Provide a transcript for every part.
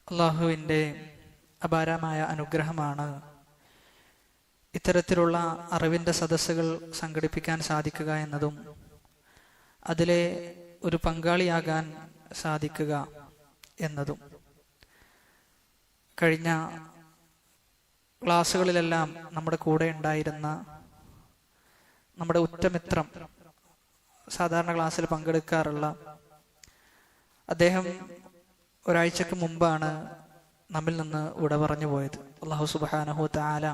അള്ളാഹുവിൻ്റെ അപാരമായ അനുഗ്രഹമാണ് ഇത്തരത്തിലുള്ള അറിവിൻ്റെ സദസ്സുകൾ സംഘടിപ്പിക്കാൻ സാധിക്കുക എന്നതും അതിലെ ഒരു പങ്കാളിയാകാൻ സാധിക്കുക എന്നതും. കഴിഞ്ഞ ക്ലാസ്സുകളിലെല്ലാം നമ്മുടെ കൂടെ ഉണ്ടായിരുന്ന നമ്മുടെ ഉറ്റമിത്രം, സാധാരണ ക്ലാസ്സിൽ പങ്കെടുക്കാറുള്ള അദ്ദേഹം ഒരാഴ്ചക്ക് മുമ്പാണ് നമ്മിൽ നിന്ന് വിട പറഞ്ഞു പോയത്. അല്ലാഹു സുബ്ഹാനഹു വ തആല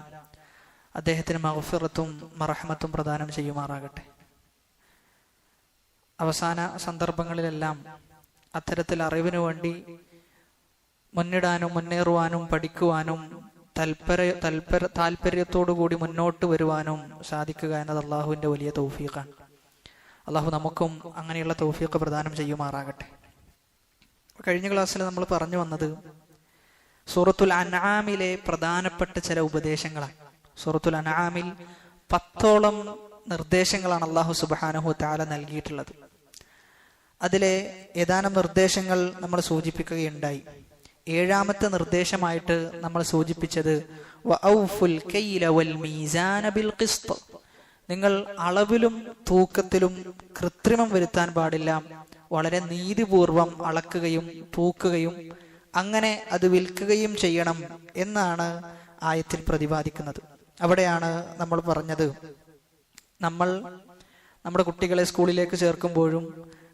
അദ്ദേഹത്തിന് മഗ്ഫിറത്തും മർഹമത്തും പ്രദാനം ചെയ്യുമാറാകട്ടെ. അവസാന സന്ദർഭങ്ങളിലെല്ലാം അത്തരത്തിൽ അറിവിനു വേണ്ടി മുന്നിടാനും മുന്നേറുവാനും പഠിക്കുവാനും താല്പര്യത്തോടുകൂടി മുന്നോട്ട് വരുവാനും സാധിക്കുക എന്നത് അള്ളാഹുവിൻ്റെ വലിയ തൗഫീഖാണ്. അള്ളാഹു നമുക്കും അങ്ങനെയുള്ള തൗഫീഖ് പ്രദാനം ചെയ്യുമാറാകട്ടെ. കഴിഞ്ഞ ക്ലാസ്സിൽ നമ്മൾ പറഞ്ഞു വന്നത് സൂറത്തുൽ അൻആമിലെ പ്രധാനപ്പെട്ട ചില ഉപദേശങ്ങളാണ്. സൂറത്തുൽ അൻആമിൽ 10ഓളം നിർദ്ദേശങ്ങളാണ് അല്ലാഹു സുബ്ഹാനഹു വ തആല നൽകിയിട്ടുള്ളത്. അതിലെ ഏതാനും നിർദ്ദേശങ്ങൾ നമ്മൾ സൂചിപ്പിക്കുകയുണ്ടായി. 7ാമത്തെ നിർദ്ദേശമായിട്ട് നമ്മൾ സൂചിപ്പിച്ചത് വഔഫുൽ കൈല വൽ മീസാന ബിൽ ഖിസ്ത്, നിങ്ങൾ അളവിലും തൂക്കത്തിലും കൃത്രിമം വരുത്താൻ പാടില്ല, വളരെ നീതിപൂർവം അളക്കുകയും തൂക്കുകയും അങ്ങനെ അത് വിൽക്കുകയും ചെയ്യണം എന്നാണ് ആയത്തിൽ പ്രതിപാദിക്കുന്നത്. അവിടെയാണ് നമ്മൾ പറഞ്ഞത്, നമ്മൾ നമ്മുടെ കുട്ടികളെ സ്കൂളിലേക്ക് ചേർക്കുമ്പോഴും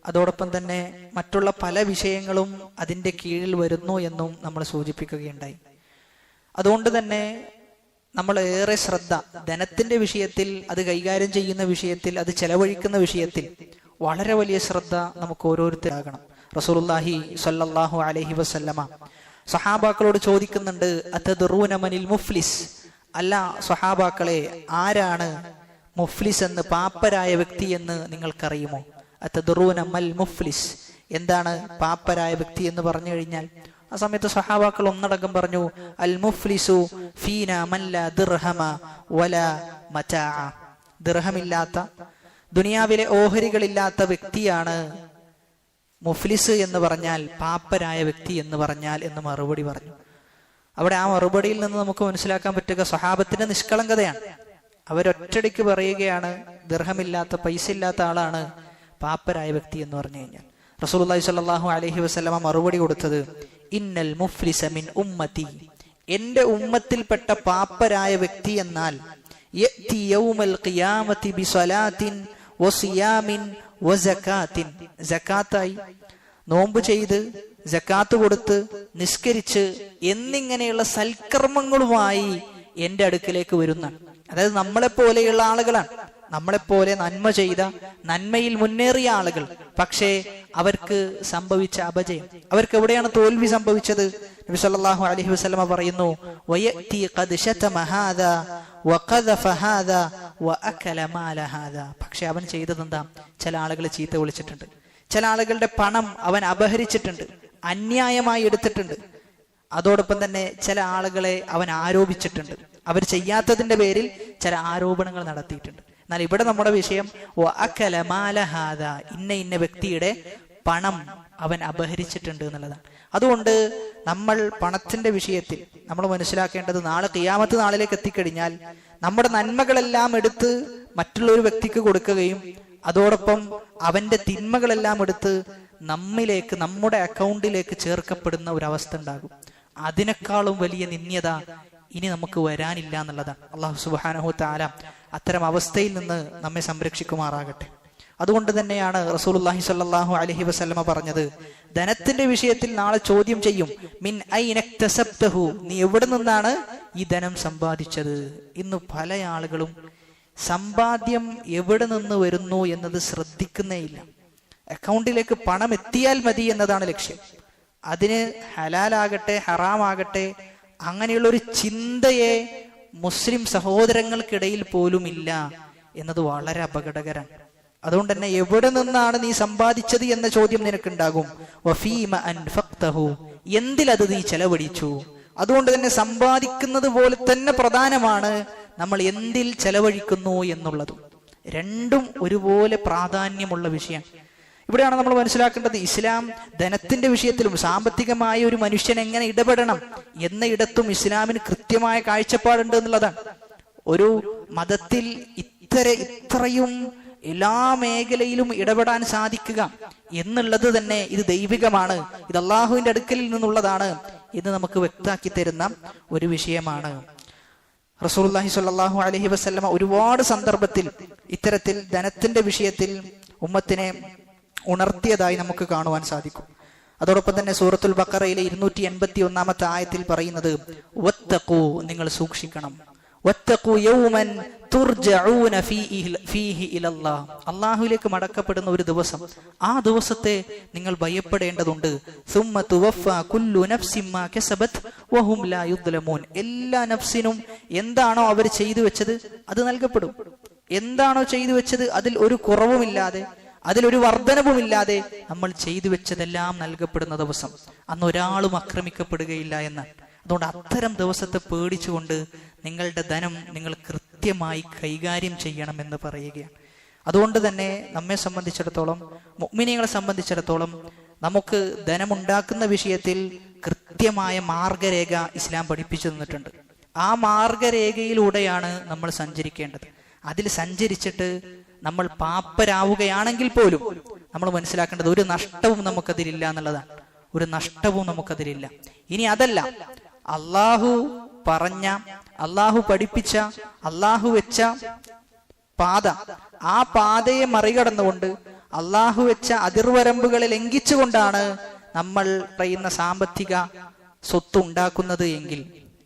അതോടൊപ്പം തന്നെ മറ്റുള്ള പല വിഷയങ്ങളും അതിൻ്റെ കീഴിൽ വരുന്നു എന്നും നമ്മൾ സൂചിപ്പിക്കുകയുണ്ടായി. അതുകൊണ്ട് തന്നെ നമ്മൾ ഏറെ ശ്രദ്ധ ധനത്തിന്റെ വിഷയത്തിൽ, അത് കൈകാര്യം ചെയ്യുന്ന വിഷയത്തിൽ, അത് ചെലവഴിക്കുന്ന വിഷയത്തിൽ വളരെ വലിയ ശ്രദ്ധ നമുക്ക് ഓരോരുത്തരാകണം. റസൂലുള്ളാഹി സ്വല്ലല്ലാഹു അലൈഹി വസല്ലമ സഹാബാക്കളോട് ചോദിക്കുന്നുണ്ട്, അതദ്റൂന മനിൽ മുഫ്ലിസ്, അല്ല സഹാബാക്കളെ, ആരാണ് മുഫ്ലിസ് എന്ന്, പാപ്പരായ വ്യക്തി എന്ന് നിങ്ങൾക്കറിയുമോ? അതദ്റൂന മൽ മുഫ്ലിസ്, എന്താണ് പാപ്പരായ വ്യക്തി എന്ന് പറഞ്ഞു കഴിഞ്ഞാൽ ആ സമയത്ത് സഹാബാക്കൾ ഒന്നടങ്കം പറഞ്ഞു, അൽ മുഫ്ലിസു ഫീന മൻ ലാ ദിർഹമ വലാ മതാഅ, ദിർഹമില്ലാത്ത, ദുനിയാവിലെ ഓഹരികളില്ലാത്ത വ്യക്തിയാണ് മുഫ്ലിസ് എന്ന് പറഞ്ഞാൽ, പാപ്പരായ വ്യക്തി എന്ന് പറഞ്ഞാൽ എന്ന് മറുപടി പറഞ്ഞു. അവിടെ ആ മറുപടിയിൽ നിന്ന് നമുക്ക് മനസ്സിലാക്കാൻ പറ്റുക സ്വഹാബത്തിന്റെ നിഷ്കളങ്കതയാണ്. അവരൊറ്റടിക്ക് പറയുകയാണ്, ദിർഹമില്ലാത്ത, പൈസ ഇല്ലാത്ത ആളാണ് പാപ്പരായ വ്യക്തി എന്ന് പറഞ്ഞു കഴിഞ്ഞാൽ. റസൂലുള്ളാഹി സ്വല്ലല്ലാഹു അലൈഹി വസല്ലമ മറുപടി കൊടുത്തത്, ഇന്നൽ മുഫ്ലിസ മിൻ ഉമ്മത്തി, എന്റെ ഉമ്മത്തിൽപ്പെട്ട പാപ്പരായ വ്യക്തി എന്നാൽ യഅതി യൗമൽ ഖിയാമത്തി ബിസലാത്തിൻ വസിയാമിൻ വസകാത്തിൻ, സകാത്തായി, നോമ്പ് ചെയ്ത്, സകാത്ത് കൊടുത്ത്, നിസ്കരിച്ച് എന്നിങ്ങനെയുള്ള സൽക്കർമ്മങ്ങളുമായി എന്റെ അടുക്കിലേക്ക് വരുന്ന, അതായത് നമ്മളെപ്പോലെയുള്ള ആളുകളാണ്, നമ്മളെപ്പോലെ നന്മ ചെയ്ത, നന്മയിൽ മുന്നേറിയ ആളുകൾ. പക്ഷേ അവർക്ക് സംഭവിച്ച അപജയം, അവർക്ക് എവിടെയാണ് തോൽവി സംഭവിച്ചത്? നബി സല്ലല്ലാഹു അലൈഹി വസല്ലമ പറയുന്നു, വയഅതി ഖദ് ശതമ ഹാദാ വഖദഫ ഹാദാ വഅകല മാല ഹാദാ, പക്ഷെ അവൻ ചെയ്തതെന്താ? ചില ആളുകളെ ചീത്ത വിളിച്ചിട്ടുണ്ട്, ചില ആളുകളുടെ പണം അവൻ അപഹരിച്ചിട്ടുണ്ട്, അന്യായമായി എടുത്തിട്ടുണ്ട്. അതോടൊപ്പം തന്നെ ചില ആളുകളെ അവൻ ആരോപിച്ചിട്ടുണ്ട്, അവർ ചെയ്യാത്തതിന്റെ പേരിൽ ചില ആരോപണങ്ങൾ നടത്തിയിട്ടുണ്ട്. എന്നാൽ ഇവിടെ നമ്മുടെ വിഷയം വഅകല മാല ഹാദാ, ഇന്ന വ്യക്തിയുടെ പണം അവൻ അപഹരിച്ചിട്ടുണ്ട് എന്നുള്ളതാണ്. അതുകൊണ്ട് നമ്മൾ പണത്തിന്റെ വിഷയത്തിൽ നമ്മൾ മനസ്സിലാക്കേണ്ടത്, നാളെ ഖിയാമത്ത് നാളിലേക്ക് എത്തിക്കഴിഞ്ഞാൽ നമ്മുടെ നന്മകളെല്ലാം എടുത്ത് മറ്റുള്ള ഒരു വ്യക്തിക്ക് കൊടുക്കുകയും അതോടൊപ്പം അവന്റെ തിന്മകളെല്ലാം എടുത്ത് നമ്മിലേക്ക്, നമ്മുടെ അക്കൗണ്ടിലേക്ക് ചേർക്കപ്പെടുന്ന ഒരു അവസ്ഥ ഉണ്ടാകും. അതിനേക്കാളും വലിയ നിന്ദ്യത ഇനി നമുക്ക് വരാനില്ല എന്നുള്ളതാണ്. അല്ലാഹു സുബ്ഹാനഹു വ തആല അത്തരം അവസ്ഥയിൽ നിന്ന് നമ്മെ സംരക്ഷിക്കുമാറാകട്ടെ. അതുകൊണ്ട് തന്നെയാണ് റസൂലുള്ളാഹി സ്വല്ലല്ലാഹു അലൈഹി വസല്ലമ പറഞ്ഞത്, ധനത്തിന്റെ വിഷയത്തിൽ നാളെ ചോദ്യം ചെയ്യും, മിൻ ഐന ഇക്തസബ്തഹു, നീ എവിടെ നിന്നാണ് ഈ ധനം സമ്പാദിച്ചത്? ഇന്ന് പല ആളുകളും സമ്പാദ്യം എവിടെ നിന്ന് വരുന്നു എന്നത് ശ്രദ്ധിക്കുന്നേയില്ല. അക്കൗണ്ടിലേക്ക് പണം എത്തിയാൽ മതി എന്നതാണ് ലക്ഷ്യം. അതിന് ഹലാലാകട്ടെ ഹറാമാകട്ടെ അങ്ങനെയുള്ള ഒരു ചിന്തയെ മുസ്ലിം സഹോദരങ്ങൾക്കിടയിൽ പോലും ഇല്ല എന്നത് വളരെ അപകടകരമാണ്. അതുകൊണ്ട് തന്നെ എവിടെ നിന്നാണ് നീ സമ്പാദിച്ചത് എന്ന ചോദ്യം നിനക്കുണ്ടാകും. വഫീമ അൻഫഖ്തഹു, എന്തിലത് നീ ചെലവഴിച്ചു? അതുകൊണ്ട് തന്നെ സമ്പാദിക്കുന്നത് പോലെ തന്നെ പ്രധാനമാണ് നമ്മൾ എന്തിൽ ചെലവഴിക്കുന്നു എന്നുള്ളതും. രണ്ടും ഒരുപോലെ പ്രാധാന്യമുള്ള വിഷയം. ഇവിടെയാണ് നമ്മൾ മനസ്സിലാക്കേണ്ടത് ഇസ്ലാം ധനത്തിന്റെ വിഷയത്തിലും സാമ്പത്തികമായ ഒരു മനുഷ്യൻ എങ്ങനെ ഇടപെടണം എന്ന ഇടത്തും ഇസ്ലാമിന് കൃത്യമായ കാഴ്ചപ്പാടുണ്ട് എന്നുള്ളതാണ്. ഒരു മതത്തിൽ ഇത്രയും എല്ലാ മേഖലയിലും ഇടപെടാൻ സാധിക്കുക എന്നുള്ളത് തന്നെ ഇത് ദൈവികമാണ്, ഇത് അള്ളാഹുവിന്റെ അടുക്കലിൽ നിന്നുള്ളതാണ് എന്ന് നമുക്ക് വ്യക്തമാക്കി തരുന്ന ഒരു വിഷയമാണ്. റസൂലുള്ളാഹി സ്വല്ലല്ലാഹു അലൈഹി വസല്ലമ ഒരുപാട് സന്ദർഭത്തിൽ ഇത്തരത്തിൽ ധനത്തിന്റെ വിഷയത്തിൽ ഉമ്മത്തിനെ ഉണർത്തിയതായി നമുക്ക് കാണുവാൻ സാധിക്കും. അതോടൊപ്പം തന്നെ സൂറത്തുൽ ബഖറയിലെ 281 ആയത്തിൽ പറയുന്നത് വത്തഖൂ, നിങ്ങൾ സൂക്ഷിക്കണം, വത്തഖൂ യൗമൻ തുർജഊന ഫീഹി ഇലല്ലാഹ്, അല്ലാഹുവിലേക്ക് മടക്കപ്പെടുന്ന ഒരു ദിവസം, ആ ദിവസത്തെ നിങ്ങൾ ഭയപ്പെടേണ്ടതുണ്ട്. സുമ്മ തുവഫാ കുല്ലു നഫ്സിൻ മാ കസബത് വഹും ലാ യുദ്ലമൂൻ, എല്ലാ നഫ്സിനും എന്താണോ അവർ ചെയ്തു വെച്ചത് അത് നൽകപ്പെടും. എന്താണോ ചെയ്തു വെച്ചത് അതിൽ ഒരു കുറവുമില്ലാതെ, അതിലൊരു വർധനവുമില്ലാതെ നമ്മൾ ചെയ്തു വെച്ചതെല്ലാം നൽകപ്പെടുന്ന ദിവസം. അന്ന് ഒരാളും ആക്രമിക്കപ്പെടുകയില്ല എന്നാണ്. അതുകൊണ്ട് അത്തരം ദിവസത്തെ പേടിച്ചുകൊണ്ട് നിങ്ങളുടെ ധനം നിങ്ങൾ കൃത്യമായി കൈകാര്യം ചെയ്യണമെന്ന് പറയുകയാണ്. അതുകൊണ്ട് തന്നെ നമ്മെ സംബന്ധിച്ചിടത്തോളം, മുഅ്മിനീങ്ങളെ സംബന്ധിച്ചിടത്തോളം, നമുക്ക് ധനമുണ്ടാക്കുന്ന വിഷയത്തിൽ കൃത്യമായ മാർഗരേഖ ഇസ്ലാം പഠിപ്പിച്ചു തന്നിട്ടുണ്ട്. ആ മാർഗരേഖയിലൂടെയാണ് നമ്മൾ സഞ്ചരിക്കേണ്ടത്. അതിൽ സഞ്ചരിച്ചിട്ട് നമ്മൾ പാപ്പരാവുകയാണെങ്കിൽ പോലും നമ്മൾ മനസ്സിലാക്കേണ്ടത് ഒരു നഷ്ടവും നമുക്കതിലില്ല എന്നുള്ളതാണ്. ഒരു നഷ്ടവും നമുക്കതിലില്ല. ഇനി അതല്ല, അള്ളാഹു പറഞ്ഞ, അള്ളാഹു പഠിപ്പിച്ച, അള്ളാഹു വെച്ച പാത, ആ പാതയെ മറികടന്നുകൊണ്ട് അള്ളാഹു വെച്ച അതിർവരമ്പുകളെ ലംഘിച്ചുകൊണ്ടാണ് നമ്മൾ പറയുന്ന സാമ്പത്തിക സ്വത്ത് ഉണ്ടാക്കുന്നത് എങ്കിൽ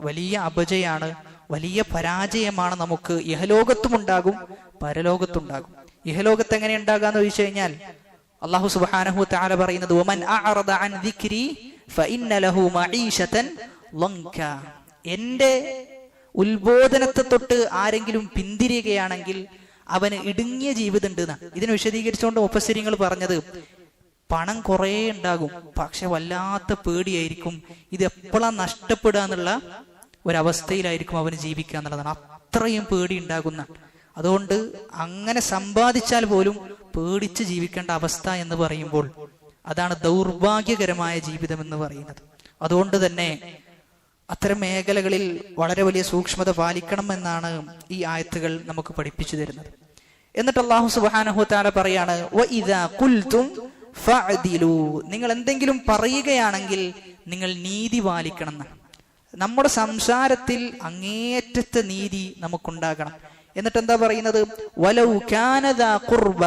വലിയ അപജയാണ്, വലിയ പരാജയമാണ്. നമുക്ക് ഇഹലോകത്തും ഉണ്ടാകും, പരലോകത്തുണ്ടാകും. ഇഹലോകത്ത് എങ്ങനെ ഉണ്ടാകാന്ന് ചോദിച്ചു കഴിഞ്ഞാൽ അല്ലാഹു സുബ്ഹാനഹു വ തആല പറയുന്നത് വമൻ അഅറദ അൻ ദിക്രി ഫഇന്ന ലഹു മഈശതൻ ലങ്ക, എന്റെ ഉത്ബോധനത്തെ തൊട്ട് ആരെങ്കിലും പിന്തിരിയുകയാണെങ്കിൽ അവന് ഇടുങ്ങിയ ജീവിതം ഉണ്ട് എന്നാണ്. ഇതിനെ വിശദീകരിച്ചുകൊണ്ട് മുഫസ്സിരിങ്ങൾ പറഞ്ഞത് പണം കുറേ ഉണ്ടാകും, പക്ഷെ വല്ലാത്ത പേടിയായിരിക്കും, ഇത് എപ്പോഴാണ് നഷ്ടപ്പെടുക എന്നുള്ള ഒരവസ്ഥയിലായിരിക്കും അവന് ജീവിക്കുക എന്നുള്ളതാണ്. അത്രയും പേടി ഉണ്ടാകുന്ന. അതുകൊണ്ട് അങ്ങനെ സമ്പാദിച്ചാൽ പോലും പേടിച്ച് ജീവിക്കേണ്ട അവസ്ഥ എന്ന് പറയുമ്പോൾ അതാണ് ദൗർഭാഗ്യകരമായ ജീവിതം എന്ന് പറയുന്നത്. അതുകൊണ്ട് തന്നെ അത്തരം മേഖലകളിൽ വളരെ വലിയ സൂക്ഷ്മത പാലിക്കണം എന്നാണ് ഈ ആയത്തുകൾ നമുക്ക് പഠിപ്പിച്ചു തരുന്നത്. എന്നിട്ട് അല്ലാഹു സുബ്ഹാനഹു വ തആല പറയാണ് വഇദാ ഖുൽതും ഫഅദിലു, നിങ്ങൾ എന്തെങ്കിലും പറയുകയാണെങ്കിൽ നിങ്ങൾ നീതി പാലിക്കണം എന്നാണ്. നമ്മുടെ സംസാരത്തിൽ അങ്ങേയറ്റത്തെ നീതി നമുക്കുണ്ടാകണം. എന്നിട്ട് എന്താ പറയുന്നത്? വലൗ കാന ദാ ഖുർബ,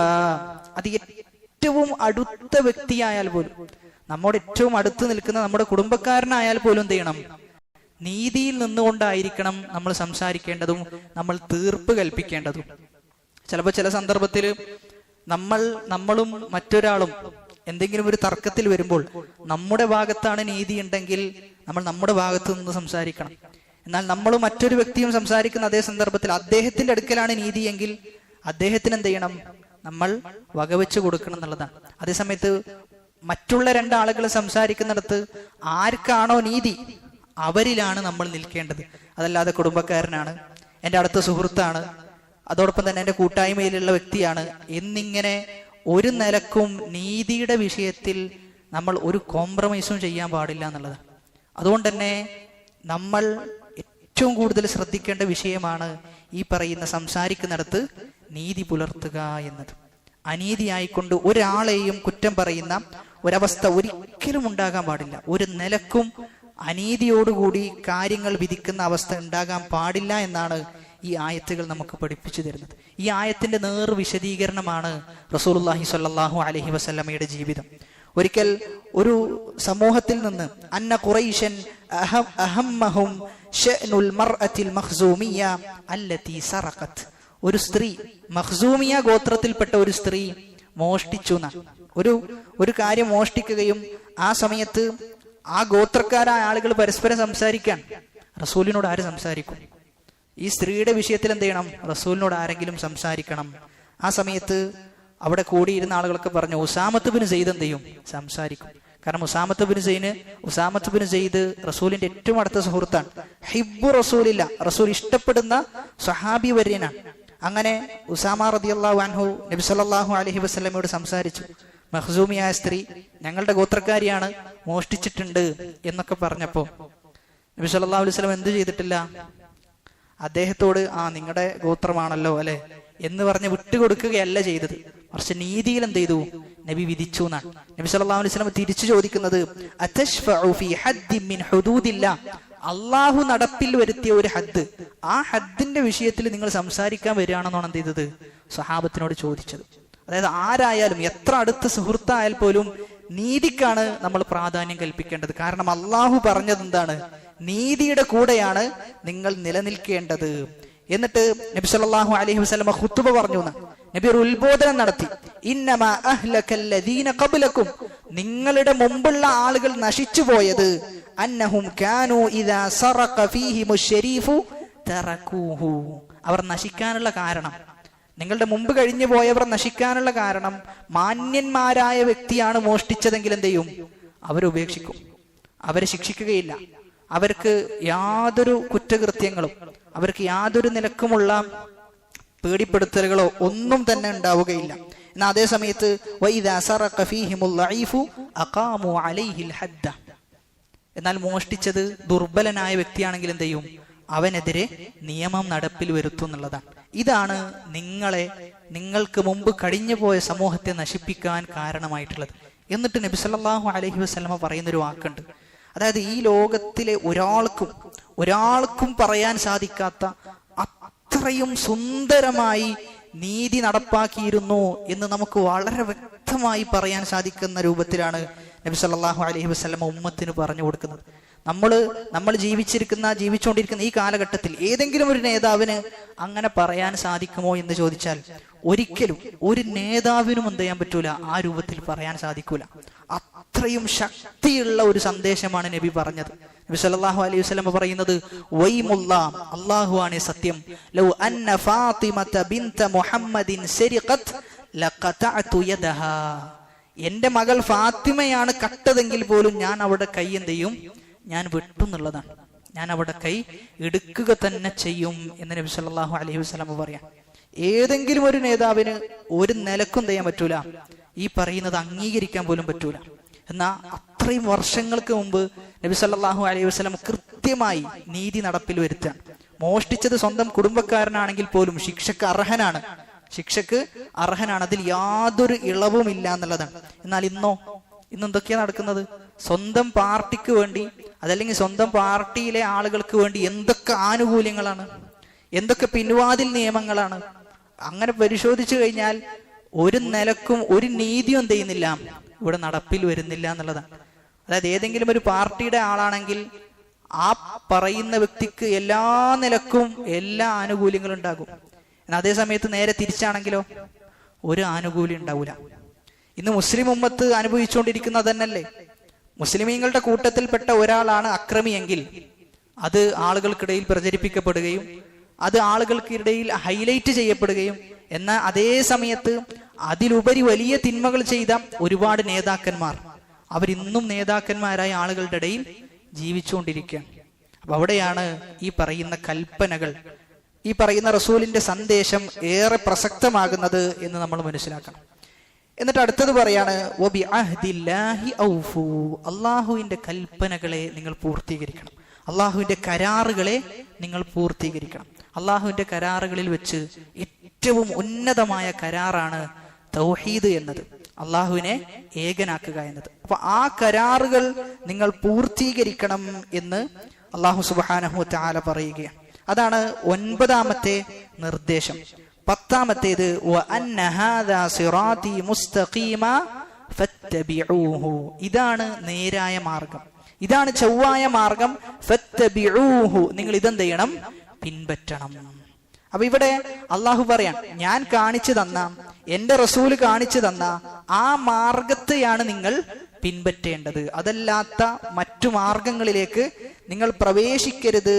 അത് ഏറ്റവും അടുത്ത വ്യക്തിയായാൽ പോലും, നമ്മുടെ ഏറ്റവും അടുത്ത് നിൽക്കുന്ന നമ്മുടെ കുടുംബക്കാരനായാൽ പോലും എന്ത് ചെയ്യണം? നീതിയിൽ നിന്നുകൊണ്ടായിരിക്കണം നമ്മൾ സംസാരിക്കേണ്ടതും നമ്മൾ തീർപ്പ് കൽപ്പിക്കേണ്ടതും. ചിലപ്പോൾ ചില സന്ദർഭത്തിൽ നമ്മളും മറ്റൊരാളും എന്തെങ്കിലും ഒരു തർക്കത്തിൽ വരുമ്പോൾ നമ്മുടെ ഭാഗത്താണ് നീതി ഉണ്ടെങ്കിൽ നമ്മൾ നമ്മുടെ ഭാഗത്ത് നിന്ന് സംസാരിക്കണം. എന്നാൽ നമ്മളും മറ്റൊരു വ്യക്തിയും സംസാരിക്കുന്ന അതേ സന്ദർഭത്തിൽ അദ്ദേഹത്തിന്റെ അടുക്കലാണ് നീതിയെങ്കിൽ അദ്ദേഹത്തിന് എന്ത് ചെയ്യണം? നമ്മൾ വകവെച്ച് കൊടുക്കണം എന്നുള്ളതാണ്. അതേസമയത്ത് മറ്റുള്ള രണ്ടാളുകൾ സംസാരിക്കുന്നിടത്ത് ആർക്കാണോ നീതി അവരിലാണ് നമ്മൾ നിൽക്കേണ്ടത്. അതല്ലാതെ കുടുംബക്കാരനാണ്, എൻ്റെ അടുത്ത സുഹൃത്താണ്, അതോടൊപ്പം തന്നെ എൻ്റെ കൂട്ടായ്മയിലുള്ള വ്യക്തിയാണ് എന്നിങ്ങനെ ഒരു നിലക്കും നീതിയുടെ വിഷയത്തിൽ നമ്മൾ ഒരു കോംപ്രമൈസും ചെയ്യാൻ പാടില്ല എന്നുള്ളതാണ്. അതുകൊണ്ട് തന്നെ നമ്മൾ ഏറ്റവും കൂടുതൽ ശ്രദ്ധിക്കേണ്ട വിഷയമാണ് ഈ പറയുന്ന സംസാരിക്കുന്നിടത്ത് നീതി പുലർത്തുക എന്നത്. അനീതിയായിക്കൊണ്ട് ഒരാളെയും കുറ്റം പറയുന്ന ഒരവസ്ഥ ഒരിക്കലും ഉണ്ടാകാൻ പാടില്ല. ഒരു നിലക്കും അനീതിയോടുകൂടി കാര്യങ്ങൾ വിധിക്കുന്ന അവസ്ഥ ഉണ്ടാകാൻ പാടില്ല എന്നാണ് ഈ ആയത്തുകൾ നമുക്ക് പഠിപ്പിച്ചു തരുന്നത്. ഈ ആയത്തിന്റെ നേർ വിശദീകരണമാണ് റസൂലുള്ളാഹി സ്വല്ലല്ലാഹു അലൈഹി വസല്ലമയുടെ ജീവിതം. ഒരിക്കൽ ഒരു സമൂഹത്തിൽ നിന്ന് അന്ന ഖുറൈശൻ അഹമ്മഹും ശഅ്നുൽ മർഅത്തിൽ മഖ്സൂമിയ അല്ലതി സറഖത്, ഒരു സ്ത്രീ, മഖ്സൂമിയ ഗോത്രത്തിൽപ്പെട്ട ഒരു സ്ത്രീ മോഷ്ടിച്ചു. ഒരു കാര്യം മോഷ്ടിക്കുകയും ആ സമയത്ത് ആ ഗോത്രക്കാരായ ആളുകൾ പരസ്പരം സംസാരിക്കാൻ, റസൂലിനോട് ആര് സംസാരിക്കും? ഈ സ്ത്രീയുടെ വിഷയത്തിൽ എന്ത് ചെയ്യണം? റസൂലിനോട് ആരെങ്കിലും സംസാരിക്കണം. ആ സമയത്ത് അവിടെ കൂടിയിരുന്ന ആളുകളൊക്കെ പറഞ്ഞു ഉസാമത്ത് ബിൻ സെയ്ദ് എന്ത് ചെയ്യും? സംസാരിക്കും. കാരണം ഉസാമത്ത് ബിൻ സെയ്ദ് റസൂലിന്റെ ഏറ്റവും അടുത്ത സുഹൃത്താണ്. ഹിബ്ബു റസൂലില്ല, റസൂൽ ഇഷ്ടപ്പെടുന്ന സ്വഹാബി വര്യനാണ്. അങ്ങനെ ഉസാമ റളിയല്ലാഹു അൻഹു നബി സല്ലല്ലാഹു അലൈഹി വസല്ലമയോട് സംസാരിച്ചു. മഖ്സൂമിയായ സ്ത്രീ ഞങ്ങളുടെ ഗോത്രക്കാരിയാണ്, മോഷ്ടിച്ചിട്ടുണ്ട് എന്നൊക്കെ പറഞ്ഞപ്പോ നബി സല്ലല്ലാഹു അലൈഹി വസല്ലം എന്ത് ചെയ്തിട്ടില്ല? അദ്ദേഹത്തോട് നിങ്ങളുടെ ഗോത്രമാണല്ലോ അല്ലെ എന്ന് പറഞ്ഞ് വിട്ടുകൊടുക്കുകയല്ല ചെയ്തത്. മറിച്ച് നീതിയിൽ എന്ത് ചെയ്തു? നബി വിധിച്ചു എന്നാണ്. നബി സല്ലല്ലാഹു അലൈഹി വസല്ലം തിരിച്ചു ചോദിക്കുന്നത്, അതശ്ഫഉ ഫീ ഹദ്ദിൻ മിൻ ഹുദൂദില്ലാഹ്, അള്ളാഹു നടപ്പിൽ വരുത്തിയ ഒരു ഹദ്, ആ ഹദ്ദിന്റെ വിഷയത്തിൽ നിങ്ങൾ സംസാരിക്കാൻ വരികയാണെന്നാണ് എന്ത് ചെയ്തത്? സ്വഹാബത്തിനോട് ചോദിച്ചത്. അതായത് ആരായാലും എത്ര അടുത്ത സുഹൃത്തായാൽ പോലും നീതിക്കാണ് നമ്മൾ പ്രാധാന്യം കൽപ്പിക്കേണ്ടത്. കാരണം അള്ളാഹു പറഞ്ഞത് എന്താണ്? നീതിയുടെ കൂടെയാണ് നിങ്ങൾ നിലനിൽക്കേണ്ടത്. എന്നിട്ട് നബി സല്ലല്ലാഹു അലൈഹി വസല്ലം ഖുതുബ പറഞ്ഞു. നബി ഒരു ഉത്ബോധനം നടത്തി. ഇന്നമാ അഹ്ലകല്ലദീന ഖബ്ലകും, നിങ്ങളുടെ മുമ്പുള്ള ആളുകൾ നശിച്ചു പോയത് അന്നഹും കാനൂ ഇദാ സറഖ ഫീഹിമുശ് ശരീഫു തറകൂഹു, അവർ നശിക്കാനുള്ള കാരണം, നിങ്ങളുടെ മുമ്പ് കഴിഞ്ഞു പോയവർ നശിക്കാനുള്ള കാരണം, മാന്യന്മാരായ വ്യക്തിയാണ് മോഷ്ടിച്ചതെങ്കിൽ എന്ത് ചെയ്യും? അവരുപേക്ഷിക്കും, അവരെ ശിക്ഷിക്കുകയില്ല. അവർക്ക് യാതൊരു കുറ്റകൃത്യങ്ങളും, അവർക്ക് യാതൊരു നിലക്കുമുള്ള പേടിപ്പെടുത്തലുകളോ ഒന്നും തന്നെ ഉണ്ടാവുകയില്ല. എന്നാൽ അതേ സമയത്ത് എന്നാൽ മോഷ്ടിച്ചത് ദുർബലനായ വ്യക്തിയാണെങ്കിൽ എന്ത് ചെയ്യും? അവനെതിരെ നിയമം നടപ്പിൽ വരുത്തും എന്നുള്ളതാണ്. ഇതാണ് നിങ്ങൾക്ക് മുമ്പ് കഴിഞ്ഞുപോയ സമൂഹത്തെ നശിപ്പിക്കാൻ കാരണമായിട്ടുള്ളത്. എന്നിട്ട് നബി സല്ലല്ലാഹു അലൈഹി വസല്ലമ പറയുന്നൊരു വാക്കുണ്ട്. അതായത് ഈ ലോകത്തിലെ ഒരാൾക്കും പറയാൻ സാധിക്കാത്ത അത്രയും സുന്ദരമായി നീതി നടപ്പാക്കിയിരുന്നു എന്ന് നമുക്ക് വളരെ വ്യക്തമായി പറയാൻ സാധിക്കുന്ന രൂപത്തിലാണ് നബി സല്ലല്ലാഹു അലൈഹി വസല്ലമ ഉമ്മത്തിന് പറഞ്ഞു കൊടുക്കുന്നത്. നമ്മൾ ജീവിച്ചുകൊണ്ടിരിക്കുന്ന ഈ കാലഘട്ടത്തിൽ ഏതെങ്കിലും ഒരു നേതാവിന് അങ്ങനെ പറയാൻ സാധിക്കുമോ എന്ന് ചോദിച്ചാൽ ഒരിക്കലും ഒരു നേതാവിനും എന്ത് ചെയ്യാൻ പറ്റൂല, ആ രൂപത്തിൽ പറയാൻ സാധിക്കൂല. അത്രയും ശക്തിയുള്ള ഒരു സന്ദേശമാണ് നബി പറഞ്ഞത്. നബി സല്ലല്ലാഹു അലൈഹി വസല്ലം പറയുന്നത്, വൈമുല്ലാഹ്, അല്ലാഹുവാണ് സത്യം, ലൗ അന്ന ഫാത്തിമത ബിൻത മുഹമ്മദിൻ സരിഖത് ലഖതഅതു യദഹാ, എന്റെ മകൾ ഫാത്തിമയാണ് കട്ടതെങ്കിൽ പോലും ഞാൻ അവിടെ കൈ എന്ത് ചെയ്യും? ഞാൻ വെട്ടുന്നുള്ളതാണ്. ഞാൻ അവിടെ കൈ എടുക്കുക തന്നെ ചെയ്യും എന്ന് നബി സല്ലല്ലാഹു അലൈഹി വസല്ലം പറയാം. ഏതെങ്കിലും ഒരു നേതാവിന് ഒരു നിലക്കും ചെയ്യാൻ പറ്റൂല, ഈ പറയുന്നത് അംഗീകരിക്കാൻ പോലും പറ്റൂല. എന്നാ അത്രയും വർഷങ്ങൾക്ക് മുമ്പ് നബി സല്ലല്ലാഹു അലൈഹി വസല്ലം കൃത്യമായി നീതി നടപ്പിൽ വരുത്താൻ. മോഷ്ടിച്ചത് സ്വന്തം കുടുംബക്കാരനാണെങ്കിൽ പോലും ശിക്ഷക്ക് അർഹനാണ്, അതിൽ യാതൊരു ഇളവുമില്ല എന്നുള്ളതാണ്. എന്നാൽ ഇന്നെന്തൊക്കെയാ നടക്കുന്നത്? സ്വന്തം പാർട്ടിക്ക് വേണ്ടി, അതല്ലെങ്കിൽ സ്വന്തം പാർട്ടിയിലെ ആളുകൾക്ക് വേണ്ടി എന്തൊക്കെ ആനുകൂല്യങ്ങളാണ്, എന്തൊക്കെ പിൻവാതിൽ നിയമങ്ങളാണ്. അങ്ങനെ പരിശോധിച്ചു കഴിഞ്ഞാൽ ഒരു നിലക്കും ഒരു നീതിയും എന്ത് ചെയ്യുന്നില്ല, ഇവിടെ നടപ്പിൽ വരുന്നില്ല എന്നുള്ളതാണ്. അതായത് ഏതെങ്കിലും ഒരു പാർട്ടിയുടെ ആളാണെങ്കിൽ ആ പറയുന്ന വ്യക്തിക്ക് എല്ലാ നിലക്കും എല്ലാ ആനുകൂല്യങ്ങളും ഉണ്ടാകും. എന്നാൽ അതേ സമയത്ത് നേരെ തിരിച്ചാണെങ്കിലോ ഒരു ആനുകൂല്യം ഉണ്ടാവില്ല. ഇന്ന് മുസ്ലിം ഉമ്മത്ത് അനുഭവിച്ചുകൊണ്ടിരിക്കുന്നത് തന്നെയല്ലേ? മുസ്ലിമീങ്ങളുടെ കൂട്ടത്തിൽപ്പെട്ട ഒരാളാണ് അക്രമിയെങ്കിൽ അത് ആളുകൾക്കിടയിൽ പ്രചരിപ്പിക്കപ്പെടുകയും അത് ആളുകൾക്കിടയിൽ ഹൈലൈറ്റ് ചെയ്യപ്പെടുകയും, എന്നാൽ അതേ സമയത്ത് അതിലുപരി വലിയ തിന്മകൾ ചെയ്ത ഒരുപാട് നേതാക്കന്മാർ അവരിന്നും നേതാക്കന്മാരായ ആളുകളുടെ ഇടയിൽ ജീവിച്ചുകൊണ്ടിരിക്കുകയാണ്. അപ്പൊ അവിടെയാണ് ഈ പറയുന്ന കൽപ്പനകൾ, ഈ പറയുന്ന റസൂലിന്റെ സന്ദേശം ഏറെ പ്രസക്തമാകുന്നത് എന്ന് നമ്മൾ മനസ്സിലാക്കണം. എന്നിട്ട് അടുത്തത് പറയാണ്, അള്ളാഹുവിന്റെ കൽപ്പനകളെ നിങ്ങൾ പൂർത്തീകരിക്കണം, അള്ളാഹുവിന്റെ കരാറുകളെ നിങ്ങൾ പൂർത്തീകരിക്കണം. അള്ളാഹുവിന്റെ കരാറുകളിൽ വെച്ച് ഏറ്റവും ഉന്നതമായ കരാറാണ് തൗഹീദ് എന്നത്, അള്ളാഹുവിനെ ഏകനാക്കുക എന്നത്. അപ്പൊ ആ കരാറുകൾ നിങ്ങൾ പൂർത്തീകരിക്കണം എന്ന് അള്ളാഹു സുബ്ഹാനഹു വ തആല പറയുകയാണ്. അതാണ് 9ാമത്തെ നിർദ്ദേശം. 10ാമത്തേത് ഇതാണ് നേരായ മാർഗം, ഇതാണ് ചൊവ്വായ മാർഗം. ഫത്തബിഊഹു, നിങ്ങൾ ഇതെന്ത് ചെയ്യണം? പിൻപറ്റണം. അപ്പൊ ഇവിടെ അള്ളാഹു പറയാൻ, ഞാൻ കാണിച്ചു തന്ന, എന്റെ റസൂല് കാണിച്ചു തന്ന ആ മാർഗത്തെയാണ് നിങ്ങൾ പിൻപറ്റേണ്ടത്, അതല്ലാത്ത മറ്റു മാർഗങ്ങളിലേക്ക് നിങ്ങൾ പ്രവേശിക്കരുത്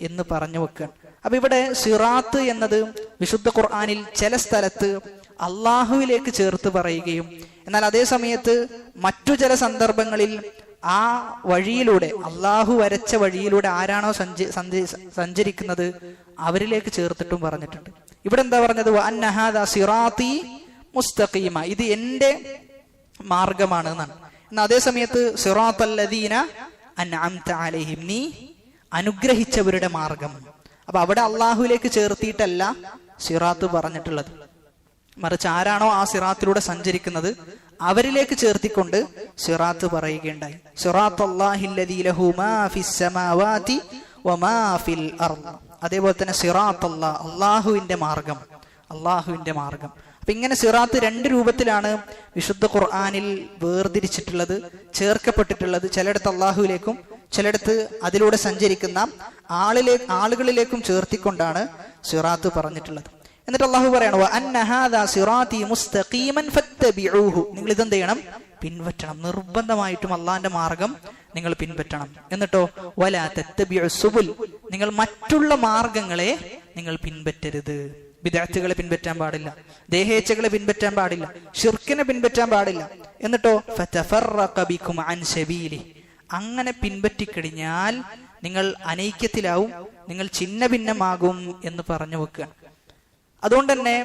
എന്ന് പറഞ്ഞു വെക്കാൻ. അപ്പൊ ഇവിടെ സിറാത്ത് എന്നത് വിശുദ്ധ ഖുർആനിൽ ചില സ്ഥലത്ത് അള്ളാഹുവിലേക്ക് ചേർത്ത് പറയുകയും, എന്നാൽ അതേ സമയത്ത് മറ്റു ചില സന്ദർഭങ്ങളിൽ ആ വഴിയിലൂടെ, അള്ളാഹു വരച്ച വഴിയിലൂടെ ആരാണോ സഞ്ചരിക്കുന്നത് അവരിലേക്ക് ചേർത്തിട്ടും പറഞ്ഞിട്ടുണ്ട്. ഇവിടെ എന്താ പറഞ്ഞത്? അന്നഹാദ സിറാത്തി മുസ്തഖീമ, ഇത് എന്റെ മാർഗമാണ് എന്നാണ്. എന്നാൽ അതേ സമയത്ത് സിറാത്തല്ലദീന അൻഅംത അലൈഹിം, നീ അനുഗ്രഹിച്ചവരുടെ മാർഗം. അപ്പൊ അവിടെ അള്ളാഹുവിലേക്ക് ചേർത്തിയിട്ടല്ല സിറാത്ത് പറഞ്ഞിട്ടുള്ളത്, മറിച്ച് ആരാണോ ആ സിറാത്തിലൂടെ സഞ്ചരിക്കുന്നത് അവരിലേക്ക് ചേർത്തിക്കൊണ്ട് സിറാത്ത് പറയുകയുണ്ടായി. സിറാത്തല്ലാഹില്ലദീ ലഹു മാ ഫിസ് സമാവാതി വമാ ഫിൽ അർദ്. അതേപോലെ തന്നെ സിറാത്തല്ലാഹ്, അള്ളാഹുവിന്റെ മാർഗം, അള്ളാഹുവിന്റെ മാർഗം. അപ്പൊ ഇങ്ങനെ സിറാത്ത് രണ്ട് രൂപത്തിലാണ് വിശുദ്ധ ഖുർആനിൽ വേർതിരിച്ചിട്ടുള്ളത്, ചേർക്കപ്പെട്ടിട്ടുള്ളത്. ചിലയിടത്ത് അള്ളാഹുവിലേക്കും ചിലയിടത്ത് അതിലൂടെ സഞ്ചരിക്കുന്ന ആളുകളിലേക്കും ചേർത്തിക്കൊണ്ടാണ് സിറാത്ത് പറഞ്ഞിട്ടുള്ളത്. എന്നിട്ട് അള്ളാഹു പറയണു അന്ന ഹാദാ സിറാത്തി മുസ്തഖീമൻ ഫത്തബിഊഹു, നിങ്ങൾ ഇതെന്ത് ചെയ്യണം? പിൻപറ്റണം. നിർബന്ധമായിട്ടും അള്ളാന്റെ മാർഗം നിങ്ങൾ പിൻപറ്റണം. എന്നിട്ടോ വലാ തത്തബിഉസ് സുബുൽ, നിങ്ങൾ മറ്റുള്ള മാർഗങ്ങളെ നിങ്ങൾ പിൻപറ്റരുത്. ബിദ്അത്തുകളെ പിൻപറ്റാൻ പാടില്ല, ദേഹേച്ഛകളെ പിൻപറ്റാൻ പാടില്ല, ശിർക്കിനെ പിൻപറ്റാൻ പാടില്ല. എന്നിട്ടോ ഫതഫറഖ ബികും അൻ സബീലി, അങ്ങനെ പിൻപറ്റിക്കഴിഞ്ഞാൽ നിങ്ങൾ അനൈക്യത്തിലാവും, നിങ്ങൾ ഛിന്ന ഭിന്നമാകും എന്ന് പറഞ്ഞു വെക്കുക. അതുകൊണ്ട് തന്നെ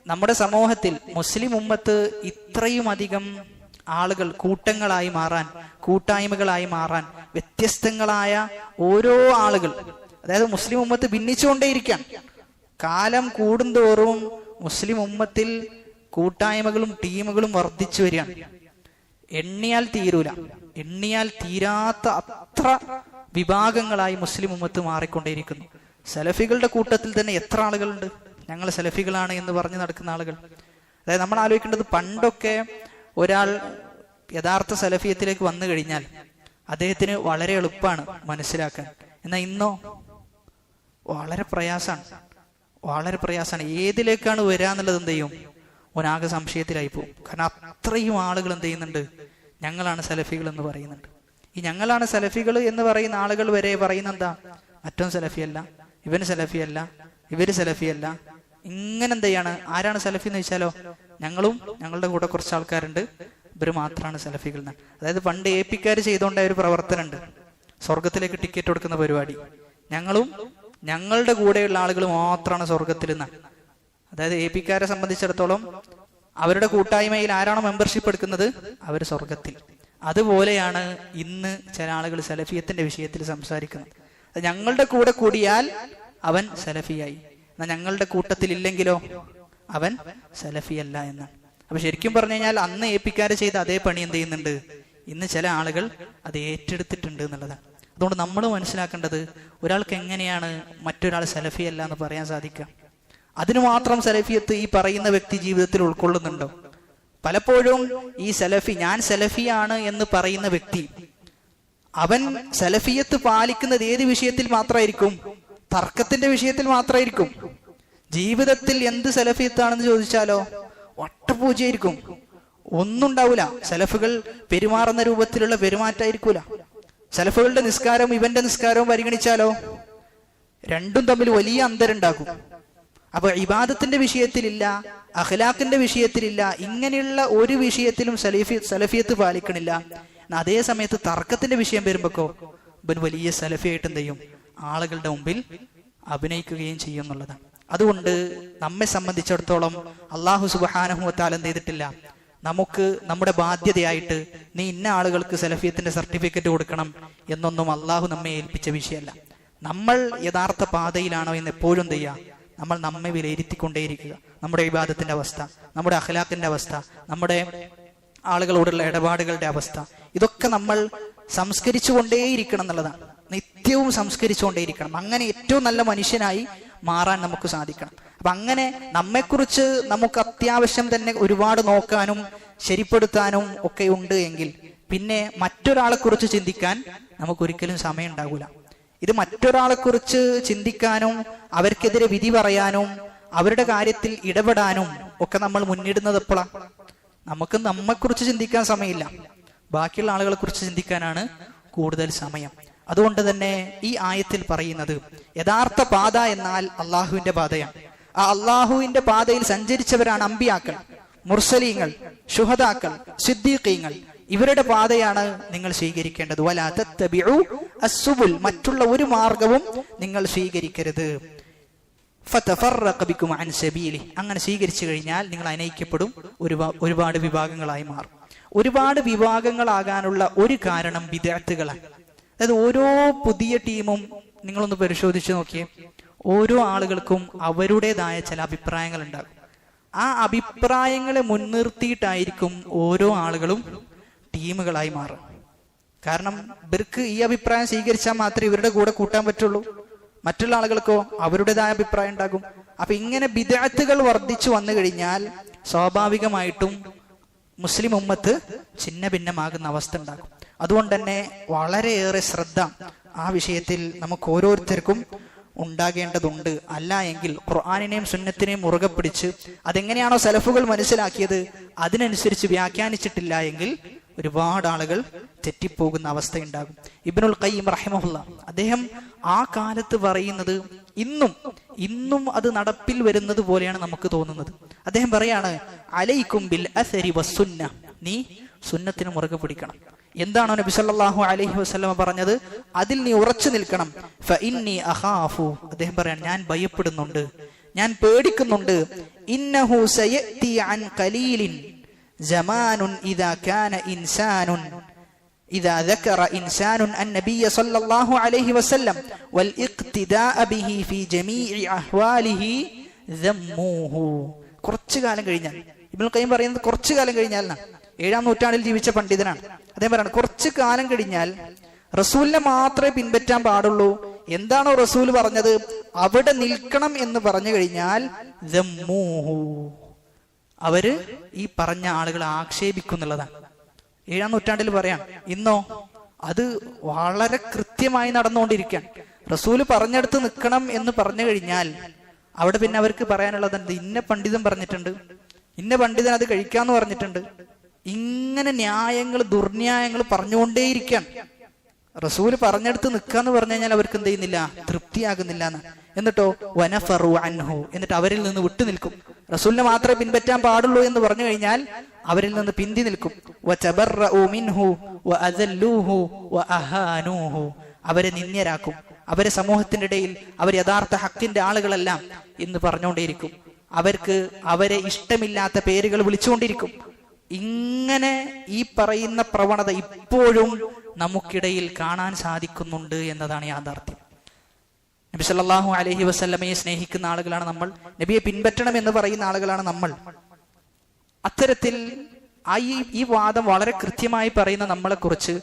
നമ്മുടെ സമൂഹത്തിൽ മുസ്ലിം ഉമ്മത്ത് ഇത്രയും അധികം ആളുകൾ കൂട്ടങ്ങളായി മാറാൻ, കൂട്ടായ്മകളായി മാറാൻ, വ്യത്യസ്തങ്ങളായ ഓരോ ആളുകൾ, അതായത് മുസ്ലിം ഉമ്മത്ത് ഭിന്നിച്ചുകൊണ്ടേയിരിക്കാൻ. കാലം കൂടുന്തോറും മുസ്ലിം ഉമ്മത്തിൽ കൂട്ടായ്മകളും ടീമുകളും വർദ്ധിച്ചു വരികയാണ്. എണ്ണിയാൽ തീരൂല, എണ്ണിയാൽ തീരാത്ത അത്ര വിഭാഗങ്ങളായി മുസ്ലിം ഉമ്മത്ത് മാറിക്കൊണ്ടേയിരിക്കുന്നു. സലഫികളുടെ കൂട്ടത്തിൽ തന്നെ എത്ര ആളുകളുണ്ട് ഞങ്ങൾ സലഫികളാണ് എന്ന് പറഞ്ഞു നടക്കുന്ന ആളുകൾ. അതായത് നമ്മൾ ആലോചിക്കേണ്ടത്, പണ്ടൊക്കെ ഒരാൾ യഥാർത്ഥ സലഫിയത്തിലേക്ക് വന്നു കഴിഞ്ഞാൽ അദ്ദേഹത്തിന് വളരെ എളുപ്പമാണ് മനസ്സിലാക്കാൻ. എന്നാൽ ഇന്നോ വളരെ പ്രയാസമാണ്, വളരെ പ്രയാസമാണ്. ഏതിലേക്കാണ് വരാന്നുള്ളത് എന്ത് ചെയ്യും? ഒരാകെ സംശയത്തിലായി പോകും. കാരണം അത്രയും ആളുകൾ എന്ത് ചെയ്യുന്നുണ്ട്? ഞങ്ങളാണ് സലഫികൾ എന്ന് പറയുന്നുണ്ട്. ഈ ഞങ്ങളാണ് സലഫികൾ എന്ന് പറയുന്ന ആളുകൾ വരെ പറയുന്ന എന്താ? മറ്റൊന്നും സലഫിയല്ല, ഇവന് സലഫിയല്ല, ഇവര് സലഫിയല്ല. ഇങ്ങനെ എന്ത് ചെയ്യാണ്? ആരാണ് സലഫി എന്ന് വെച്ചാലോ, ഞങ്ങളും ഞങ്ങളുടെ കൂടെ കുറച്ച് ആൾക്കാരുണ്ട്, ഇവര് മാത്രമാണ് സലഫികൾ എന്ന്. അതായത് പണ്ട് APക്കാർ ചെയ്തുകൊണ്ട ഒരു പ്രവർത്തനമുണ്ട്, സ്വർഗത്തിലേക്ക് ടിക്കറ്റ് കൊടുക്കുന്ന പരിപാടി. ഞങ്ങളും ഞങ്ങളുടെ കൂടെയുള്ള ആളുകൾ മാത്രമാണ് സ്വർഗത്തിൽ നിന്ന്. അതായത് APക്കാരെ സംബന്ധിച്ചിടത്തോളം അവരുടെ കൂട്ടായ്മയിൽ ആരാണോ മെമ്പർഷിപ്പ് എടുക്കുന്നത് അവർ സ്വർഗത്തിൽ. അതുപോലെയാണ് ഇന്ന് ചില ആളുകൾ സലഫിയത്തിന്റെ വിഷയത്തിൽ സംസാരിക്കുന്നത്. ഞങ്ങളുടെ കൂടെ കൂടിയാൽ അവൻ സലഫിയായി, എന്നാൽ ഞങ്ങളുടെ കൂട്ടത്തിൽ ഇല്ലെങ്കിലോ അവൻ സലഫിയല്ല എന്നാണ്. അപ്പൊ ശരിക്കും പറഞ്ഞു കഴിഞ്ഞാൽ അന്ന് APക്കാര് ചെയ്ത അതേ പണി എന്ത് ചെയ്യുന്നുണ്ട്? ഇന്ന് ചില ആളുകൾ അത് ഏറ്റെടുത്തിട്ടുണ്ട് എന്നുള്ളതാണ്. അതുകൊണ്ട് നമ്മൾ മനസ്സിലാക്കേണ്ടത്, ഒരാൾക്ക് എങ്ങനെയാണ് മറ്റൊരാൾ സലഫിയല്ല എന്ന് പറയാൻ സാധിക്കുക? അതിനു മാത്രം സലഫിയത്ത് ഈ പറയുന്ന വ്യക്തി ജീവിതത്തിൽ ഉൾക്കൊള്ളുന്നുണ്ടോ? പലപ്പോഴും ഈ സലഫി, ഞാൻ സലഫിയാണ് എന്ന് പറയുന്ന വ്യക്തി, അവൻ സലഫിയത്ത് പാലിക്കുന്നത് ഏത് വിഷയത്തിൽ മാത്രമായിരിക്കും? തർക്കത്തിന്റെ വിഷയത്തിൽ മാത്രമായിരിക്കും. ജീവിതത്തിൽ എന്ത് സലഫിയത്താണെന്ന് ചോദിച്ചാലോ വട്ടപൂജയായിരിക്കും, ഒന്നും ഉണ്ടാവൂല. സലഫുകൾ പെരുമാറുന്ന രൂപത്തിലുള്ള പെരുമാറ്റമായിരിക്കൂല. സലഫുകളുടെ നിസ്കാരവും ഇവന്റെ നിസ്കാരവും പരിഗണിച്ചാലോ രണ്ടും തമ്മിൽ വലിയ അന്തരുണ്ടാകും. അപ്പൊ ഇബാദത്തിന്റെ വിഷയത്തിലില്ല, അഖ്ലാഖിന്റെ വിഷയത്തിലില്ല, ഇങ്ങനെയുള്ള ഒരു വിഷയത്തിലും സലഫിയത്ത് പാലിക്കണില്ല. അതേ സമയത്ത് തർക്കത്തിന്റെ വിഷയം വരുമ്പോഴോ ഇവൻ വലിയ സലഫിയായിട്ട് എന്ത് ചെയ്യും? ആളുകളുടെ മുമ്പിൽ അഭിനയിക്കുകയും ചെയ്യും എന്നുള്ളതാണ്. അതുകൊണ്ട് നമ്മെ സംബന്ധിച്ചിടത്തോളം അള്ളാഹു സുബ്ഹാനഹു വ തആല എന്ത് ചെയ്തിട്ടില്ല? നമുക്ക് നമ്മുടെ ബാധ്യതയായിട്ട് നീ ഇന്ന ആളുകൾക്ക് സലഫിയത്തിന്റെ സർട്ടിഫിക്കറ്റ് കൊടുക്കണം എന്നൊന്നും അള്ളാഹു നമ്മെ ഏൽപ്പിച്ച വിഷയമല്ല. നമ്മൾ യഥാർത്ഥ പാതയിലാണോ എന്ന് എപ്പോഴും എന്ത് ചെയ്യുക? നമ്മൾ നമ്മെ വിലയിരുത്തിക്കൊണ്ടേയിരിക്കുക. നമ്മുടെ ഇബാദത്തിന്റെ അവസ്ഥ, നമ്മുടെ അഖ്ലാഖിന്റെ അവസ്ഥ, നമ്മുടെ ആളുകളോടുള്ള ഇടപാടുകളുടെ അവസ്ഥ, ഇതൊക്കെ നമ്മൾ സംസ്കരിച്ചു കൊണ്ടേയിരിക്കണം എന്നുള്ളതാണ്. നിത്യവും സംസ്കരിച്ചുകൊണ്ടേയിരിക്കണം. അങ്ങനെ ഏറ്റവും നല്ല മനുഷ്യനായി മാറാൻ നമുക്ക് സാധിക്കണം. അപ്പൊ അങ്ങനെ നമ്മെക്കുറിച്ച് നമുക്ക് അത്യാവശ്യം തന്നെ ഒരുപാട് നോക്കാനും ശരിപ്പെടുത്താനും ഒക്കെ ഉണ്ട് എങ്കിൽ പിന്നെ മറ്റൊരാളെ കുറിച്ച് ചിന്തിക്കാൻ നമുക്കൊരിക്കലും സമയം ഉണ്ടാകൂല. ഇത് മറ്റൊരാളെ കുറിച്ച് ചിന്തിക്കാനും അവർക്കെതിരെ വിധി പറയാനും അവരുടെ കാര്യത്തിൽ ഇടപെടാനും ഒക്കെ നമ്മൾ മുന്നിടുന്നത് എപ്പോഴാ? നമുക്ക് നമ്മെക്കുറിച്ച് ചിന്തിക്കാൻ സമയമില്ല, ബാക്കിയുള്ള ആളുകളെ കുറിച്ച് ചിന്തിക്കാനാണ് കൂടുതൽ സമയം. അതുകൊണ്ട് തന്നെ ഈ ആയത്തിൽ പറയുന്നത് യഥാർത്ഥ പാത എന്നാൽ അള്ളാഹുവിന്റെ പാതയാണ്. ആ അള്ളാഹുവിന്റെ പാതയിൽ സഞ്ചരിച്ചവരാണ് അമ്പിയാക്കൾ, മുർസലീങ്ങൾ, ശുഹദാക്കൾ, സിദ്ദീഖീങ്ങൾ. ഇവരുടെ പാതയാണ് നിങ്ങൾ സ്വീകരിക്കേണ്ടത്. വലാ തത്തബിഉ അസ്സുബുൽ, മറ്റുള്ള ഒരു മാർഗവും നിങ്ങൾ സ്വീകരിക്കരുത്. ഫതഫറഖ ബികും അൻ സബീലി, അങ്ങനെ സ്വീകരിച്ചു കഴിഞ്ഞാൽ നിങ്ങൾ അനൈക്യപ്പെടും, ഒരുപാട് വിഭാഗങ്ങളായി മാറും. ഒരുപാട് വിഭാഗങ്ങളാകാനുള്ള ഒരു കാരണം ബിദ്അത്തുകളാണ്. അതായത് ഓരോ പുതിയ ടീമും നിങ്ങളൊന്ന് പരിശോധിച്ച് നോക്കിയേ, ഓരോ ആളുകൾക്കും അവരുടേതായ ചില അഭിപ്രായങ്ങൾ ഉണ്ടാകും. ആ അഭിപ്രായങ്ങളെ മുൻനിർത്തിയിട്ടായിരിക്കും ഓരോ ആളുകളും ടീമുകളായി മാറുക. കാരണം ഇവർക്ക് ഈ അഭിപ്രായം സ്വീകരിച്ചാൽ മാത്രമേ ഇവരുടെ കൂടെ കൂട്ടാൻ പറ്റുള്ളൂ. മറ്റുള്ള ആളുകൾക്കോ അവരുടേതായ അഭിപ്രായം ഉണ്ടാകും. അപ്പൊ ഇങ്ങനെ ബിദ്അത്തുകൾ വർദ്ധിച്ചു വന്നു കഴിഞ്ഞാൽ സ്വാഭാവികമായിട്ടും മുസ്ലിം ഉമ്മത്ത് ഛിന്ന ഭിന്നമാകുന്ന അവസ്ഥ ഉണ്ടാകും. അതുകൊണ്ട് തന്നെ വളരെയേറെ ശ്രദ്ധ ആ വിഷയത്തിൽ നമുക്ക് ഓരോരുത്തർക്കും ഉണ്ടാകേണ്ടതുണ്ട്. അല്ല എങ്കിൽ ഖുർആനിനെയും സുന്നത്തിനെയും മുറുകെ പിടിച്ച് അതെങ്ങനെയാണോ സലഫുകൾ മനസ്സിലാക്കിയത് അതിനനുസരിച്ച് വ്യാഖ്യാനിച്ചിട്ടില്ല എങ്കിൽ ഒരുപാട് ആളുകൾ തെറ്റിപ്പോകുന്ന അവസ്ഥയുണ്ടാകും. ഇബ്നുൽ ഖയ്യിം റഹിമഹുല്ലാ അദ്ദേഹം ആ കാലത്ത് പറയുന്നത് ഇന്നും അത് നടപ്പിൽ വരുന്നത് പോലെയാണ് നമുക്ക് തോന്നുന്നത്. അദ്ദേഹം പറയാണ്, അലൈക്കും ബിൽ അസരി വസ്സുന്ന, നീ സുന്നത്തിന് മുറുകെ പിടിക്കണം. എന്താണോ നബി സല്ലല്ലാഹു അലൈഹി വസല്ലം പറഞ്ഞത് അതിൽ നീ ഉറച്ചു നിൽക്കണം. ഫഇന്നി അഖാഫു, അദ്ദേഹം പറയാണ്, ഞാൻ ഭയപ്പെടുന്നുണ്ട്, ഞാൻ പേടിക്കുന്നുണ്ട്. ഇന്നഹു സയഅതി അൻ ഖലീലിൻ സമാനുൻ ഇദാ കാന ഇൻസാനുൻ إذا ذكر إنسان النبي صلى الله عليه وسلم والإقتداء به في جميع أحواله ذموه. കുറച്ചു കാലം കഴിഞ്ഞാൽ, ഇബ്നുൽ ഖയ്യിം പറയുന്നത് കുറച്ചു കാലം കഴിഞ്ഞാൽ, 7-ാം നൂറ്റാണ്ടിൽ ജീവിച്ച പണ്ഡിതനാണ് അദ്ദേഹം പറയുന്നത്, കുറച്ചു കാലം കഴിഞ്ഞാൽ റസൂലിനെ മാത്രമേ പിൻപറ്റാൻ പാടുള്ളൂ. എന്താണോ റസൂൽ പറഞ്ഞത് അവിടെ നിൽക്കണം എന്ന് പറഞ്ഞു കഴിഞ്ഞാൽ ذموه, അവര് ഈ പറഞ്ഞ ആളുകളെ ആക്ഷേപിക്കുന്നുള്ളതാണ്. 7-ാം നൂറ്റാണ്ടിൽ പറയാം. ഇന്നോ അത് വളരെ കൃത്യമായി നടന്നുകൊണ്ടിരിക്കുകയാണ്. റസൂല് പറഞ്ഞെടുത്ത് നിൽക്കണം എന്ന് പറഞ്ഞു കഴിഞ്ഞാൽ അവിടെ പിന്നെ അവർക്ക് പറയാനുള്ളത് എന്ത്? ഇന്ന പണ്ഡിതൻ പറഞ്ഞിട്ടുണ്ട്, ഇന്ന പണ്ഡിതൻ അത് കഴിക്കാന്ന് പറഞ്ഞിട്ടുണ്ട്. ഇങ്ങനെ ന്യായങ്ങൾ, ദുർന്യായങ്ങൾ പറഞ്ഞുകൊണ്ടേയിരിക്കുകയാണ്. റസൂല് പറഞ്ഞെടുത്ത് നിൽക്കാന്ന് പറഞ്ഞു കഴിഞ്ഞാൽ അവർക്ക് എന്ത് ചെയ്യുന്നില്ല? തൃപ്തിയാകുന്നില്ല എന്ന്. എന്നിട്ടോ വനഫറു അൻഹു, എന്നിട്ട് അവരിൽ നിന്ന് വിട്ടു നിൽക്കും. റസൂലിനെ മാത്രമേ പിൻപറ്റാൻ പാടുള്ളൂ എന്ന് പറഞ്ഞു കഴിഞ്ഞാൽ അവരിൽ നിന്ന് പിന്തി നിൽക്കും. വതബറഉ മിൻഹു വഅദല്ലൂഹു വഅഹാനൂഹു, അവരെ നിന്ദ്യരാക്കും. അവരെ സമൂഹത്തിന്റെ ഇടയിൽ അവർ യഥാർത്ഥ ഹക്കിന്റെ ആളുകളെല്ലാം എന്ന് പറഞ്ഞുകൊണ്ടേയിരിക്കും. അവരെ ഇഷ്ടമില്ലാത്ത പേരുകൾ വിളിച്ചുകൊണ്ടിരിക്കും. ഇങ്ങനെ ഈ പറയുന്ന പ്രവണത ഇപ്പോഴും നമുക്കിടയിൽ കാണാൻ സാധിക്കുന്നുണ്ട് എന്നതാണ് യാഥാർത്ഥ്യം. നബി സല്ലല്ലാഹു അലൈഹി വസല്ലമയെ സ്നേഹിക്കുന്ന ആളുകളാണ് നമ്മൾ, നബിയെ പിൻപറ്റണം എന്ന് പറയുന്ന ആളുകളാണ് നമ്മൾ. അത്തരത്തിൽ ഈ വാദം വളരെ കൃത്യമായി പറയുന്ന നമ്മളെ കുറിച്ച്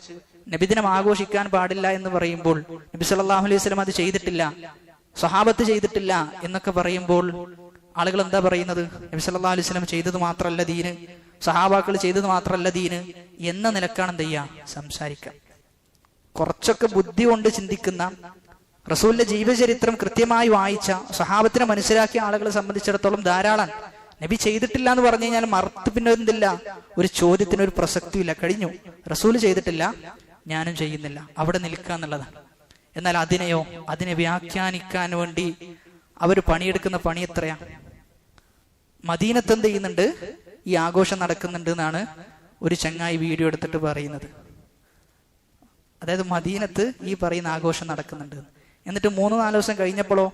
നബിദിനം ആഘോഷിക്കാൻ പാടില്ല എന്ന് പറയുമ്പോൾ, നബി സല്ലല്ലാഹു അലൈഹി വസല്ലം അത് ചെയ്തിട്ടില്ല, സ്വഹാബത്ത് ചെയ്തിട്ടില്ല എന്നൊക്കെ പറയുമ്പോൾ ആളുകൾ എന്താ പറയുന്നത്? നബി സല്ലല്ലാഹു അലൈഹി വസല്ലം ചെയ്തത് മാത്രമല്ല ദീന്, സഹാബാക്കൾ ചെയ്തത് മാത്രമല്ല ദീന് എന്ന നിലക്കാണ് എന്ത് ചെയ്യാ സംസാരിക്കുക. കുറച്ചൊക്കെ ബുദ്ധി കൊണ്ട് ചിന്തിക്കുന്ന, റസൂലിന്റെ ജീവചരിത്രം കൃത്യമായി വായിച്ച, സഹാബത്തിനെ മനസ്സിലാക്കിയ ആളുകളെ സംബന്ധിച്ചിടത്തോളം ധാരാളം. നബി ചെയ്തിട്ടില്ല എന്ന് പറഞ്ഞു കഴിഞ്ഞാൽ മറുത്ത് പിന്നെ എന്തില്ല, ഒരു ചോദ്യത്തിന് ഒരു പ്രസക്തിയില്ല. കഴിഞ്ഞു, റസൂല് ചെയ്തിട്ടില്ല, ഞാനും ചെയ്യുന്നില്ല, അവിടെ നിൽക്കുക എന്നുള്ളതാണ്. എന്നാൽ അതിനെ വ്യാഖ്യാനിക്കാൻ വേണ്ടി അവർ പണിയെടുക്കുന്ന പണി എത്രയാ? മദീനത്ത് എന്ത് ചെയ്യുന്നുണ്ട്? ഈ ആഘോഷം നടക്കുന്നുണ്ട് എന്നാണ് ഒരു ചങ്ങായി വീഡിയോ എടുത്തിട്ട് പറയുന്നത്. അതായത് മദീനത്ത് ഈ പറയുന്ന ആഘോഷം നടക്കുന്നുണ്ട്. എന്നിട്ട് 3-4 ദിവസം കഴിഞ്ഞപ്പോഴോ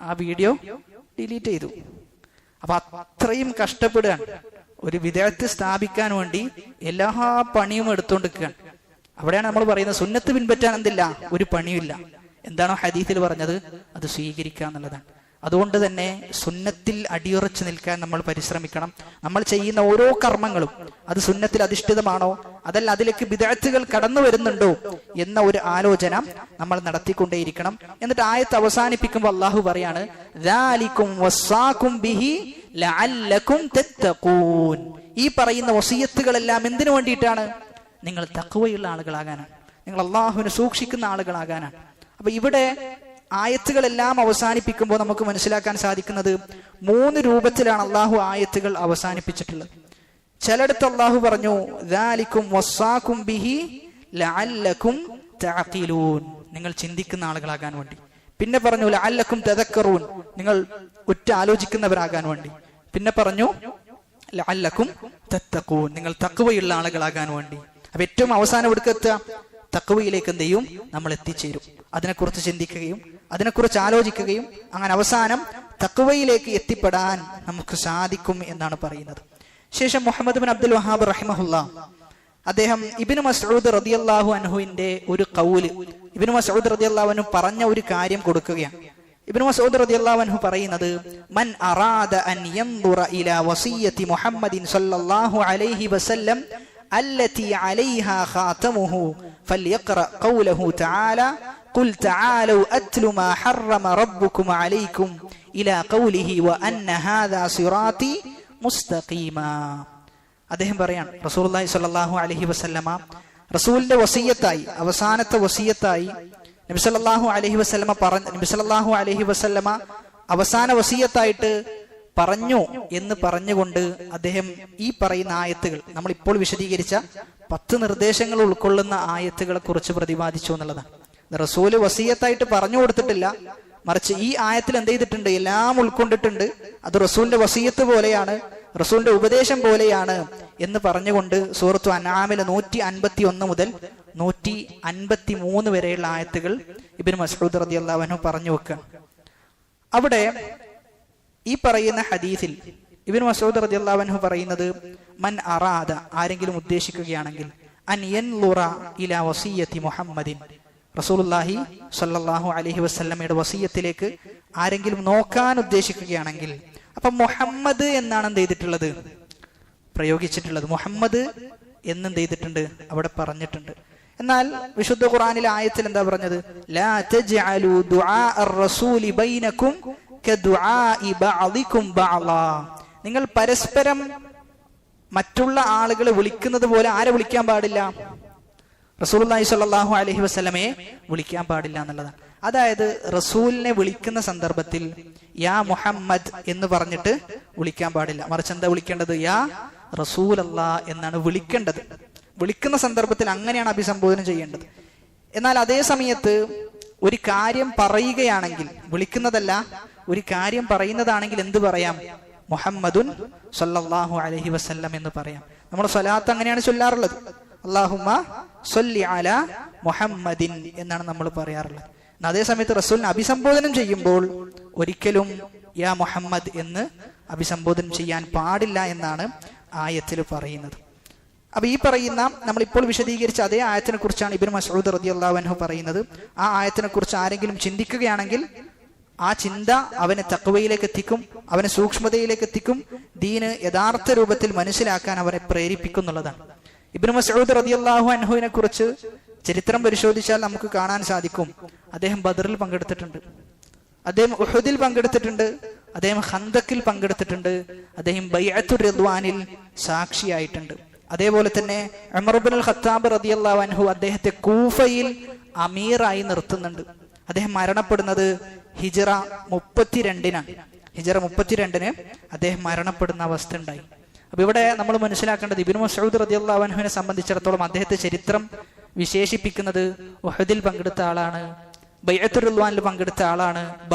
ആ വീഡിയോ ഡിലീറ്റ് ചെയ്തു. അപ്പൊ അത്രയും കഷ്ടപ്പെടുകയാണ്. ഒരു വിദഗ്ധ സ്ഥാപിക്കാൻ വേണ്ടി എല്ലാ പണിയും എടുത്തുകൊണ്ടിരിക്കുകയാണ്. അവിടെയാണ് നമ്മൾ പറയുന്നത് സുന്നത്ത് പിൻപറ്റാൻ എന്തില്ല, ഒരു പണിയില്ല. എന്താണോ ഹദീസിൽ പറഞ്ഞത് അത് സ്വീകരിക്കുക എന്നുള്ളതാണ്. അതുകൊണ്ട് തന്നെ സുന്നത്തിൽ അടിയുറച്ചു നിൽക്കാൻ നമ്മൾ പരിശ്രമിക്കണം. നമ്മൾ ചെയ്യുന്ന ഓരോ കർമ്മങ്ങളും അത് സുന്നത്തിൽ അധിഷ്ഠിതമാണോ, അതല്ല അതിലേക്ക് ബിദ്അത്തുകൾ കടന്നു വരുന്നുണ്ടോ എന്ന ഒരു ആലോചന നമ്മൾ നടത്തിക്കൊണ്ടേയിരിക്കണം. എന്നിട്ട് ആയത്ത് അവസാനിപ്പിക്കുമ്പോൾ അള്ളാഹു പറയാണ്, ദാലികും വസ്സാകും ബിഹി ലഅല്ലകും തത്തഖൂൻ. ഈ പറയുന്ന വസിയത്തുകളെല്ലാം എന്തിനു വേണ്ടിയിട്ടാണ്? നിങ്ങൾ തഖ്വയുള്ള ആളുകളാകാനാണ്, നിങ്ങൾ അള്ളാഹുവിനെ സൂക്ഷിക്കുന്ന ആളുകളാകാനാണ്. അപ്പൊ ഇവിടെ ആയത്തുകളെല്ലാം അവസാനിപ്പിക്കുമ്പോൾ നമുക്ക് മനസ്സിലാക്കാൻ സാധിക്കുന്നത് 3 രൂപത്തിലാണ് അള്ളാഹു ആയത്തുകൾ അവസാനിപ്പിച്ചിട്ടുള്ളത്. ചിലയിടത്ത് അള്ളാഹു പറഞ്ഞു ദാലികും വസ്സാകും ബിഹി ലഅല്ലകും തഅഖിലൂൻ, നിങ്ങൾ ചിന്തിക്കുന്ന ആളുകളാകാൻ വേണ്ടി. പിന്നെ പറഞ്ഞു ലഅല്ലകും തദക്കറൂൻ, നിങ്ങൾ ആലോചിക്കുന്നവരാകാൻ വേണ്ടി. പിന്നെ പറഞ്ഞു ലഅല്ലകും തത്തഖൂൻ, നിങ്ങൾ തഖ്വയുള്ള ആളുകളാകാൻ വേണ്ടി. അപ്പൊ ഏറ്റവും അവസാനം എടുക്കെത്തുക തഖ്വയിലേക്ക് എന്ത് ചെയ്യും? നമ്മൾ എത്തിച്ചേരും. അതിനെക്കുറിച്ച് ചിന്തിക്കുകയും അതിനെക്കുറിച്ച് ആലോചിക്കുകയും അങ്ങനെ അവസാനം തഖ്വയിലേക്ക് എത്തിപ്പെടാൻ നമുക്ക് സാധിക്കും എന്നാണ് പറയുന്നത്. ശേഷം മുഹമ്മദ് ബിൻ അബ്ദുൽ വഹാബ് റഹിമഹുല്ലാ അദ്ദേഹം ഇബ്നു മസ്ഊദ് റളിയല്ലാഹു അൻഹുവിന്റെ ഒരു ഖൗല്, ഇബ്നു മസ്ഊദ് റളിയല്ലാഹു അൻഹു പറഞ്ഞ ഒരു കാര്യം കൊടുക്കുകയാണ്. ഇബ്നു മസ്ഊദ് റളിയല്ലാഹു അൻഹു പറയുന്നത്, മൻ അറാദ അൻ യൻദുറ ഇലാ വസിയ്യത്തി മുഹമ്മദിൻ സ്വല്ലല്ലാഹു അലൈഹി വസല്ലം അല്ലതി അലൈഹാ ഖാതമുഹു ഫൽയഖറ ഖൗലഹു തആല ഖുൽ തആലൂ അത്ലു മാ ഹറമ റബ്ബുകും അലൈക്കും ഇലാ ഖൗലിഹി വ അന്ന ഹാദാ സിറാത്തി മുസ്തഖീമാ. അദ്ദേഹം പറയാണ്, റസൂലുള്ളാഹി സ്വല്ലല്ലാഹു അലൈഹി വസല്ലമ റസൂലിന്റെ വസിയ്യത്തായി, അവസാനത്തെ വസിയ്യത്തായി നബി സല്ലല്ലാഹു അലൈഹി വസല്ലമ അവസാന വസിയ്യത്തായിട്ട് പറഞ്ഞു എന്ന് പറഞ്ഞുകൊണ്ട് അദ്ദേഹം ഈ പറയുന്ന ആയത്തുകൾ, നമ്മൾ ഇപ്പോൾ വിശദീകരിച്ച 10 നിർദ്ദേശങ്ങൾ ഉൾക്കൊള്ളുന്ന ആയത്തുകളെ കുറിച്ച് പ്രതിപാദിച്ചു എന്നുള്ളതാണ്. റസൂല് വസിയ്യത്തായിട്ട് പറഞ്ഞു കൊടുത്തിട്ടില്ല, മറിച്ച് ഈ ആയത്തിൽ എന്ത് ചെയ്തിട്ടുണ്ട്, എല്ലാം ഉൾക്കൊണ്ടിട്ടുണ്ട്. അത് റസൂലിന്റെ വസിയ്യത്ത് പോലെയാണ്, റസൂലിന്റെ ഉപദേശം പോലെയാണ് എന്ന് പറഞ്ഞുകൊണ്ട് സൂറത്തു അൻആമിലെ 151 മുതൽ 153 വരെയുള്ള ആയത്തുകൾ ഇബ്നു മസ്ഊദ് റളിയല്ലാഹു അൻഹു പറഞ്ഞു വെക്കുക. അവിടെ ഈ പറയുന്ന ഹദീസിൽ ഇബ്നു മസ്ഊദ് റളിയല്ലാഹു അൻഹു പറയുന്നത്, മൻ അറാദ, ആരെങ്കിലും ഉദ്ദേശിക്കുകയാണെങ്കിൽ, അൻ യൻളുറ ഇലാ വസിയ്യത്തി മുഹമ്മദിൻ, റസൂലുള്ളാഹി സ്വല്ലല്ലാഹു അലൈഹി വസല്ലമയുടെ വസിയ്യത്തിലേക്ക് ആരെങ്കിലും നോക്കാൻ ഉദ്ദേശിക്കുകയാണെങ്കിൽ, അപ്പൊ മുഹമ്മദ് എന്നാണ് എന്ത് ചെയ്തിട്ടുള്ളത്, പ്രയോഗിച്ചിട്ടുള്ളത്. മുഹമ്മദ് എന്നെന്ത് ചെയ്തിട്ടുണ്ട്, അവിടെ പറഞ്ഞിട്ടുണ്ട്. എന്നാൽ വിശുദ്ധ ഖുർആനിലെ ആയത്തിൽ എന്താ പറഞ്ഞത്, ലാ തജ്അലു ദുആ അർ-റസൂലി ബൈനകും കദുആഇ ബഅദികും ബഅളാ, നിങ്ങൾ പരസ്പരം മറ്റുള്ള ആളുകളെ വിളിക്കുന്നത് പോലെ ആരെ വിളിക്കാൻ പാടില്ല, റസൂലുള്ളാഹി സ്വല്ലല്ലാഹു അലൈഹി വസല്ലമയെ വിളിക്കാൻ പാടില്ല എന്നുള്ളതാണ്. അതായത് റസൂലിനെ വിളിക്കുന്ന സന്ദർഭത്തിൽ യാ മുഹമ്മദ് എന്ന് പറഞ്ഞിട്ട് വിളിക്കാൻ പാടില്ല, മറിച്ച് എന്താ വിളിക്കേണ്ടത്, യാ റസൂലല്ലാ എന്നാണ് വിളിക്കേണ്ടത്. വിളിക്കുന്ന സന്ദർഭത്തിൽ അങ്ങനെയാണ് അഭിസംബോധന ചെയ്യേണ്ടത്. എന്നാൽ അതേ സമയത്ത് ഒരു കാര്യം പറയുകയാണെങ്കിൽ, വിളിക്കുന്നതല്ല, ഒരു കാര്യം പറയുന്നതാണെങ്കിൽ എന്ത് പറയാം, മുഹമ്മദുൻ സ്വല്ലല്ലാഹു അലൈഹി വസല്ലം എന്ന് പറയാം. നമ്മൾ സ്വലാത്ത് അങ്ങനെയാണ് ചൊല്ലാറുള്ളത്, അല്ലാഹുമ്മ സ്വല്ലി അലാ മുഹമ്മദിൻ എന്നാണ് നമ്മൾ പറയാറുള്ളത്. അതേ സമയത്ത് റസൂലിനെ അഭിസംബോധനം ചെയ്യുമ്പോൾ ഒരിക്കലും യാ മുഹമ്മദ് എന്ന് അഭിസംബോധനം ചെയ്യാൻ പാടില്ല എന്നാണ് ആയത്തിൽ പറയുന്നത്. അപ്പൊ ഈ പറയുന്ന നമ്മളിപ്പോൾ വിശദീകരിച്ച അതേ ആയത്തിനെ കുറിച്ചാണ് ഇബ്നു മസ്ഊദ് റളിയല്ലാഹു അൻഹു പറയുന്നത്. ആ ആയത്തിനെ കുറിച്ച് ആരെങ്കിലും ചിന്തിക്കുകയാണെങ്കിൽ ആ ചിന്ത അവനെ തഖ്വയിലേക്ക് എത്തിക്കും, അവനെ സൂക്ഷ്മതയിലേക്ക് എത്തിക്കും, ദീന് യഥാർത്ഥ രൂപത്തിൽ മനസ്സിലാക്കാൻ അവരെ പ്രേരിപ്പിക്കും എന്നുള്ളതാണ്. ഇബ്നു മസ്ഊദ് റളിയല്ലാഹു അൻഹുവിനെ കുറിച്ച് ചരിത്രം പരിശോധിച്ചാൽ നമുക്ക് കാണാൻ സാധിക്കും, അദ്ദേഹം ബദറിൽ പങ്കെടുത്തിട്ടുണ്ട്, അദ്ദേഹം ഉഹുദിൽ പങ്കെടുത്തിട്ടുണ്ട്, അദ്ദേഹം ഖന്തക്കിൽ പങ്കെടുത്തിട്ടുണ്ട്, അദ്ദേഹം ബൈഅത്തുർ റിദ്വാനിൽ സാക്ഷിയായിട്ടുണ്ട്. അതേപോലെ തന്നെ ഉമർ ഇബ്നുൽ ഖത്താബ് റളിയല്ലാഹു അൻഹു അദ്ദേഹത്തെ കൂഫയിൽ അമീറായി നിർത്തുന്നുണ്ട്. അദ്ദേഹം മരണപ്പെടുന്നത് ഹിജ്റ 32-നാണ്. ഹിജ്റ 32-ന് അദ്ദേഹം മരണപ്പെടുന്ന അവസ്ഥ ഉണ്ടായി. അപ്പൊ ഇവിടെ നമ്മൾ മനസ്സിലാക്കേണ്ടത്, ഇബ്നു മസ്ഊദ് റളിയല്ലാഹു അൻഹുവിനെ സംബന്ധിച്ചിടത്തോളം അദ്ദേഹത്തെ ചരിത്രം വിശേഷിപ്പിക്കുന്നത് ഉഹുദിൽ പങ്കെടുത്ത ആളാണ്, ബൈഅത്തുർ റിദ്വാനിൽ പങ്കെടുത്ത ആളാണ്,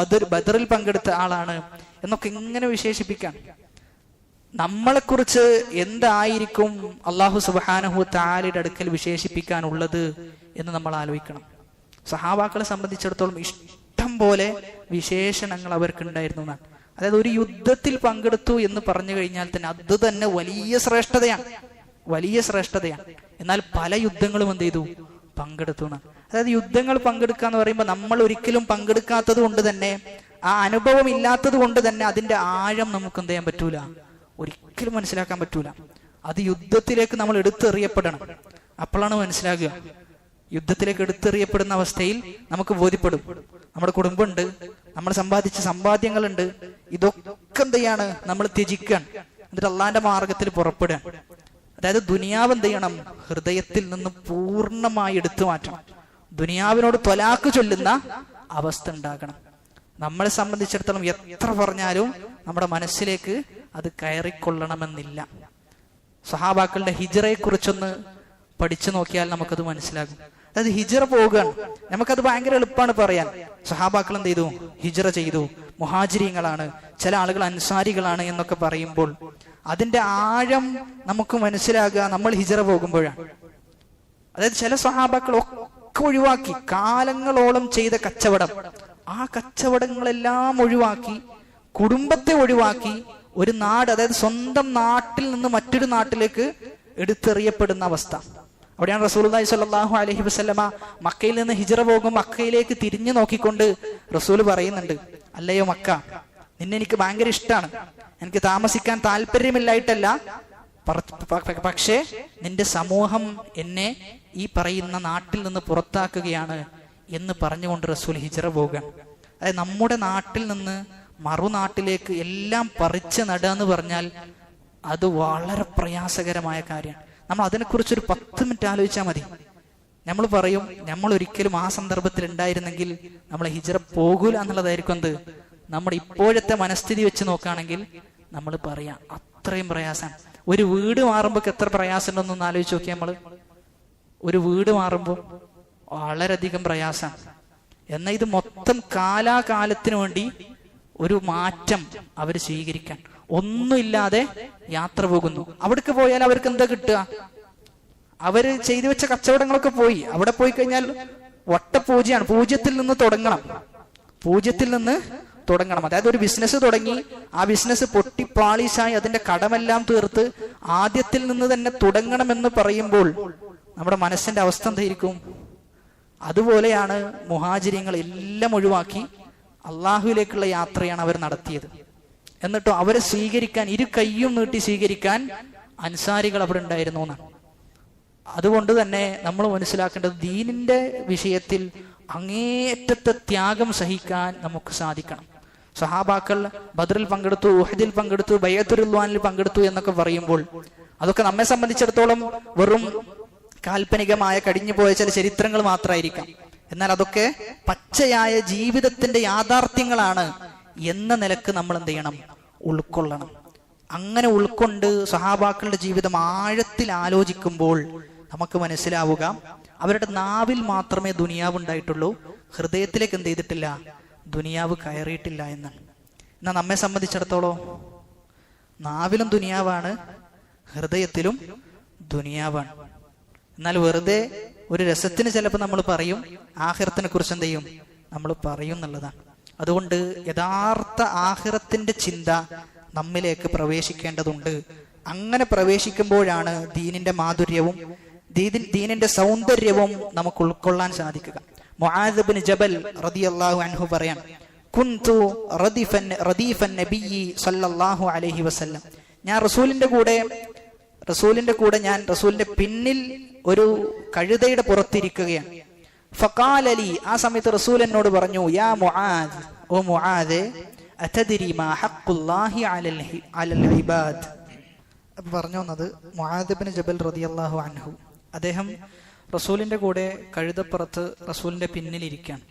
ബദറിൽ പങ്കെടുത്ത ആളാണ് എന്നൊക്കെ ഇങ്ങനെ വിശേഷിപ്പിക്കാൻ. നമ്മളെക്കുറിച്ച് എന്തായിരിക്കും അല്ലാഹു സുബ്ഹാനഹു തആലയുടെ അടുക്കൽ വിശേഷിപ്പിക്കാനുള്ളത് എന്ന് നമ്മൾ ആലോചിക്കണം. സഹാബാക്കളെ സംബന്ധിച്ചിടത്തോളം ഇഷ്ടം പോലെ വിശേഷണങ്ങൾ അവർക്കുണ്ടായിരുന്നു എന്നാണ്. അതായത് ഒരു യുദ്ധത്തിൽ പങ്കെടുത്തു എന്ന് പറഞ്ഞു കഴിഞ്ഞാൽ തന്നെ അത് തന്നെ വലിയ ശ്രേഷ്ഠതയാണ്, വലിയ ശ്രേഷ്ഠതയാണ്. എന്നാൽ പല യുദ്ധങ്ങളും എന്ത് ചെയ്തു, പങ്കെടുത്തു എന്നാണ്. അതായത് യുദ്ധങ്ങൾ പങ്കെടുക്കുക എന്ന് പറയുമ്പോൾ നമ്മൾ ഒരിക്കലും പങ്കെടുക്കാത്തത് കൊണ്ട് തന്നെ, ആ അനുഭവം ഇല്ലാത്തത് കൊണ്ട് തന്നെ അതിന്റെ ആഴം നമുക്ക് എന്ത് ചെയ്യാൻ പറ്റൂല, ഒരിക്കലും മനസ്സിലാക്കാൻ പറ്റൂല. അത് യുദ്ധത്തിലേക്ക് നമ്മൾ എടുത്തെറിയപ്പെടണം, അപ്പോഴാണ് മനസ്സിലാകുക. യുദ്ധത്തിലേക്ക് എടുത്തെറിയപ്പെടുന്ന അവസ്ഥയിൽ നമുക്ക് ബോധ്യപ്പെടും, നമ്മുടെ കുടുംബമുണ്ട്, നമ്മൾ സമ്പാദിച്ച സമ്പാദ്യങ്ങളുണ്ട്, ഇതൊക്കെ എന്ത് ചെയ്യാണ്, നമ്മൾ ത്യജിക്കാൻ, എന്നിട്ട് അള്ളാന്റെ മാർഗത്തിൽ പുറപ്പെടുക. അതായത് ദുനിയാവ് എന്ത് ചെയ്യണം, ഹൃദയത്തിൽ നിന്ന് പൂർണ്ണമായി എടുത്തു മാറ്റണം. ദുനിയാവിനോട് ത്വലാഖ് ചൊല്ലുന്ന അവസ്ഥ ഉണ്ടാകണം. നമ്മളെ സംബന്ധിച്ചിടത്തോളം എത്ര പറഞ്ഞാലും നമ്മുടെ മനസ്സിലേക്ക് അത് കയറിക്കൊള്ളണമെന്നില്ല. സഹാബാക്കളുടെ ഹിജ്റയെ കുറിച്ചൊന്ന് പഠിച്ചു നോക്കിയാൽ നമുക്കത് മനസ്സിലാകും. അതായത് ഹിജ്റ പോവുകയാണ്, നമുക്കത് ഭയങ്കര എളുപ്പമാണ് പറയാൻ. സഹാബാക്കൾ എന്ത് ചെയ്തു, ഹിജ്റ ചെയ്തു, മുഹാജിരീങ്ങളാണ്, ചില ആളുകൾ അൻസാരികളാണ് എന്നൊക്കെ പറയുമ്പോൾ അതിന്റെ ആഴം നമുക്ക് മനസ്സിലാകുക നമ്മൾ ഹിജ്റ പോകുമ്പോഴാണ്. അതായത് ചില സഹാബാക്കൾ ഒക്കെ ഒഴിവാക്കി, കാലങ്ങളോളം ചെയ്ത കച്ചവടം, ആ കച്ചവടങ്ങളെല്ലാം ഒഴിവാക്കി, കുടുംബത്തെ ഒഴിവാക്കി, ഒരു നാട്, അതായത് സ്വന്തം നാട്ടിൽ നിന്ന് മറ്റൊരു നാട്ടിലേക്ക് എടുത്തെറിയപ്പെടുന്ന അവസ്ഥ. അവിടെയാണ് റസൂലുള്ളാഹി സ്വല്ലല്ലാഹു അലൈഹി വസല്ലമ മക്കയിൽ നിന്ന് ഹിജ്റ പോകും മക്കയിലേക്ക് തിരിഞ്ഞു നോക്കിക്കൊണ്ട് റസൂൽ പറയുന്നുണ്ട്, അല്ലയോ മക്ക, നിന്നെ എനിക്ക് ഭയങ്കര ഇഷ്ടമാണ്, എനിക്ക് താമസിക്കാൻ താല്പര്യമില്ലായിട്ടല്ല, പക്ഷേ നിന്റെ സമൂഹം എന്നെ ഈ പറയുന്ന നാട്ടിൽ നിന്ന് പുറത്താക്കുകയാണ് എന്ന് പറഞ്ഞുകൊണ്ട് റസൂൽ ഹിജ്റ പോകാൻ. അതായത് നമ്മുടെ നാട്ടിൽ നിന്ന് മറുനാട്ടിലേക്ക് എല്ലാം പറിച്ച് നടുക എന്ന് പറഞ്ഞാൽ അത് വളരെ പ്രയാസകരമായ കാര്യമാണ്. നമ്മൾ അതിനെക്കുറിച്ചൊരു 10 മിനിറ്റ് ആലോചിച്ചാൽ മതി. നമ്മൾ പറയും, നമ്മൾ ഒരിക്കലും ആ സന്ദർഭത്തിൽ ഉണ്ടായിരുന്നെങ്കിൽ നമ്മൾ ഹിജ്റ പോകൂല എന്നുള്ളതായിരിക്കും എന്ത് നമ്മുടെ ഇപ്പോഴത്തെ മനസ്ഥിതി വെച്ച് നോക്കുകയാണെങ്കിൽ നമ്മൾ പറയാം. അത്രയും പ്രയാസമാണ്. ഒരു വീട് മാറുമ്പോൾ എത്ര പ്രയാസം ഉണ്ടെന്നൊന്ന് ആലോചിച്ച് നോക്കിയാൽ നമ്മൾ. ഒരു വീട് മാറുമ്പോൾ വളരെയധികം പ്രയാസമാണ്. എന്നാൽ ഇത് മൊത്തം കാലാകാലത്തിന് വേണ്ടി ഒരു മാറ്റം അവർ സ്വീകരിക്കാൻ ഒന്നുമില്ലാതെ യാത്ര പോകുന്നു. അവിടേക്ക് പോയാൽ അവർക്ക് എന്താ കിട്ടുക? അവര് ചെയ്തു വെച്ച കച്ചവടങ്ങളൊക്കെ പോയി. അവിടെ പോയി കഴിഞ്ഞാൽ വട്ടപൂജയാണ്. പൂജ്യത്തിൽ നിന്ന് തുടങ്ങണം. അതായത് ഒരു ബിസിനസ് തുടങ്ങി, ആ ബിസിനസ് പൊട്ടിപ്പാളീസായി അതിന്റെ കടമെല്ലാം തീർത്ത് ആദ്യത്തിൽ നിന്ന് തന്നെ തുടങ്ങണമെന്ന് പറയുമ്പോൾ നമ്മുടെ മനസ്സിന്റെ അവസ്ഥ എന്തായിരിക്കും? അതുപോലെയാണ് മുഹാജിരിങ്ങൾ എല്ലാം ഒഴിവാക്കി അള്ളാഹുവിലേക്കുള്ള യാത്രയാണ് അവർ നടത്തിയത്. എന്നിട്ടോ അവരെ സ്വീകരിക്കാൻ, ഇരു കൈയും നീട്ടി സ്വീകരിക്കാൻ അൻസാരികൾ അവിടെ ഉണ്ടായിരുന്നു എന്നാണ്. അതുകൊണ്ട് തന്നെ നമ്മൾ മനസ്സിലാക്കേണ്ടത്, ദീനിന്റെ വിഷയത്തിൽ അങ്ങേയറ്റത്തെ ത്യാഗം സഹിക്കാൻ നമുക്ക് സാധിക്കണം. സഹാബാക്കൾ ബദ്റിൽ പങ്കെടുത്തു, ഉഹദിൽ പങ്കെടുത്തു, ബൈഅത്തുർ റിദ്വാനിൽ പങ്കെടുത്തു എന്നൊക്കെ പറയുമ്പോൾ അതൊക്കെ നമ്മെ സംബന്ധിച്ചിടത്തോളം വെറും കാൽപ്പനികമായ കടിഞ്ഞുപോയ ചില ചരിത്രങ്ങൾ മാത്രമായിരിക്കാം. എന്നാൽ അതൊക്കെ പച്ചയായ ജീവിതത്തിന്റെ യാഥാർത്ഥ്യങ്ങളാണ് എന്ന നിലക്ക് നമ്മൾ എന്ത് ചെയ്യണം? ഉൾക്കൊള്ളണം. അങ്ങനെ ഉൾക്കൊണ്ട് സഹാബാക്കളുടെ ജീവിതം ആഴത്തിൽ ആലോചിക്കുമ്പോൾ നമുക്ക് മനസ്സിലാവുക, അവരുടെ നാവിൽ മാത്രമേ ദുനിയാവ് ഉണ്ടായിട്ടുള്ളൂ, ഹൃദയത്തിലേക്ക് എന്ത് ചെയ്തിട്ടില്ല? ദുനിയാവ് കയറിയിട്ടില്ല എന്നാണ്. എന്നാൽ നമ്മെ സംബന്ധിച്ചിടത്തോളം നാവിലും ദുനിയാവാണ്, ഹൃദയത്തിലും ദുനിയാവാണ്. എന്നാൽ വെറുതെ ഒരു രസത്തിന് ചിലപ്പോൾ നമ്മൾ പറയും, ആഖിറത്തിനെ കുറിച്ച് എന്ത് ചെയ്യും? നമ്മൾ പറയും എന്നുള്ളതാണ്. അതുകൊണ്ട് യഥാർത്ഥ ആഖിറത്തിന്റെ ചിന്ത നമ്മിലേക്ക് പ്രവേശിക്കേണ്ടതുണ്ട്. അങ്ങനെ പ്രവേശിക്കുമ്പോഴാണ് ദീനിന്റെ മാധുര്യവും ദീനിന്റെ സൗന്ദര്യവും നമുക്ക് ഉൾക്കൊള്ളാൻ സാധിക്കുക. മുആദ് ഇബ്നു ജബൽ റളിയല്ലാഹു അൻഹു പറയാൻ, കുൻതു റദീഫൻ നബിയ്യി സല്ലല്ലാഹു അലൈഹി വസല്ലം, ഞാൻ റസൂലിന്റെ കൂടെ ഞാൻ റസൂലിന്റെ പിന്നിൽ ഒരു കഴുതയുടെ പുറത്തിരിക്കുകയാണ്. ഫഖാല ലി, ആ സമയത്ത് റസൂൽ എന്നോട് പറഞ്ഞു, യാ മുആദ്, ഓ മുആദ്, അതദ്രി മാ ഹഖ്ഖുല്ലാഹി അലൽ ഇബാദ്. പറഞ്ഞു വന്നത് മുആദ് ഇബ്നു ജബൽ റളിയല്ലാഹു അൻഹു, അദ്ദേഹം റസൂലിന്റെ കൂടെ കഴുതപ്പുറത്ത് റസൂലിന്റെ പിന്നിലിരിക്കുകയാണ്.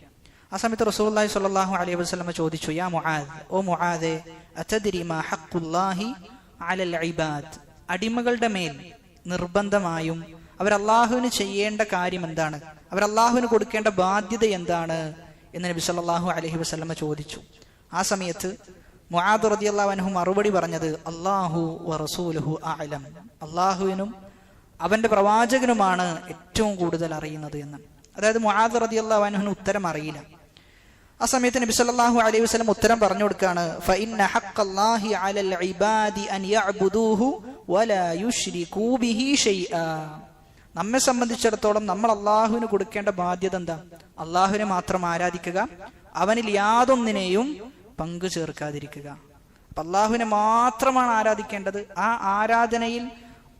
ആ സമയത്ത് റസൂലുള്ളാഹി സ്വല്ലല്ലാഹു അലൈഹി വസല്ലം ചോദിച്ചു, യാ മുആദ്, ഓ മുആദ്, അതദ്രി മാ ഹഖ്ഖുല്ലാഹി അലൽ ഇബാദ്, അടിമകളുടെ മേൽ നിർബന്ധമായും അവരല്ലാഹുവിന് ചെയ്യേണ്ട കാര്യം എന്താണ്, അവരല്ലാഹുവിന് കൊടുക്കേണ്ട ബാധ്യത എന്താണ് എന്ന് നബി സല്ലല്ലാഹു അലൈഹി വസല്ലം ചോദിച്ചു. ആ സമയത്ത് മുആദ് റളിയല്ലാഹു അൻഹു മറുപടി പറഞ്ഞത്, അല്ലാഹു വറസൂലുഹു അഅലം, അല്ലാഹുവിനും അവന്റെ പ്രവാചകനുമാണ് ഏറ്റവും കൂടുതൽ അറിയുന്നത് എന്ന്. അതായത് മുആദ് റളിയല്ലാഹു അൻഹുവിന് ഉത്തരം അറിയില്ല. ആ സമയത്ത് നബി സല്ലല്ലാഹു അലൈഹി വസല്ലം ഉത്തരം പറഞ്ഞു കൊടുക്കുകയാണ്, ഫഇന്ന ഹഖ്ഖല്ലാഹി അലൽ ഇബാദി അൻ യഅ്ബുദൂഹു വലാ യുശ്രികൂ ബിഹി ഷൈആ. നമ്മെ സംബന്ധിച്ചിടത്തോളം നമ്മൾ അള്ളാഹുവിന് കൊടുക്കേണ്ട ബാധ്യത എന്താ? അള്ളാഹുവിനെ മാത്രം ആരാധിക്കുക, അവനിൽ യാതൊന്നിനെയും പങ്കു ചേർക്കാതിരിക്കുക. അപ്പൊ അള്ളാഹുവിനെ മാത്രമാണ് ആരാധിക്കേണ്ടത്. ആ ആരാധനയിൽ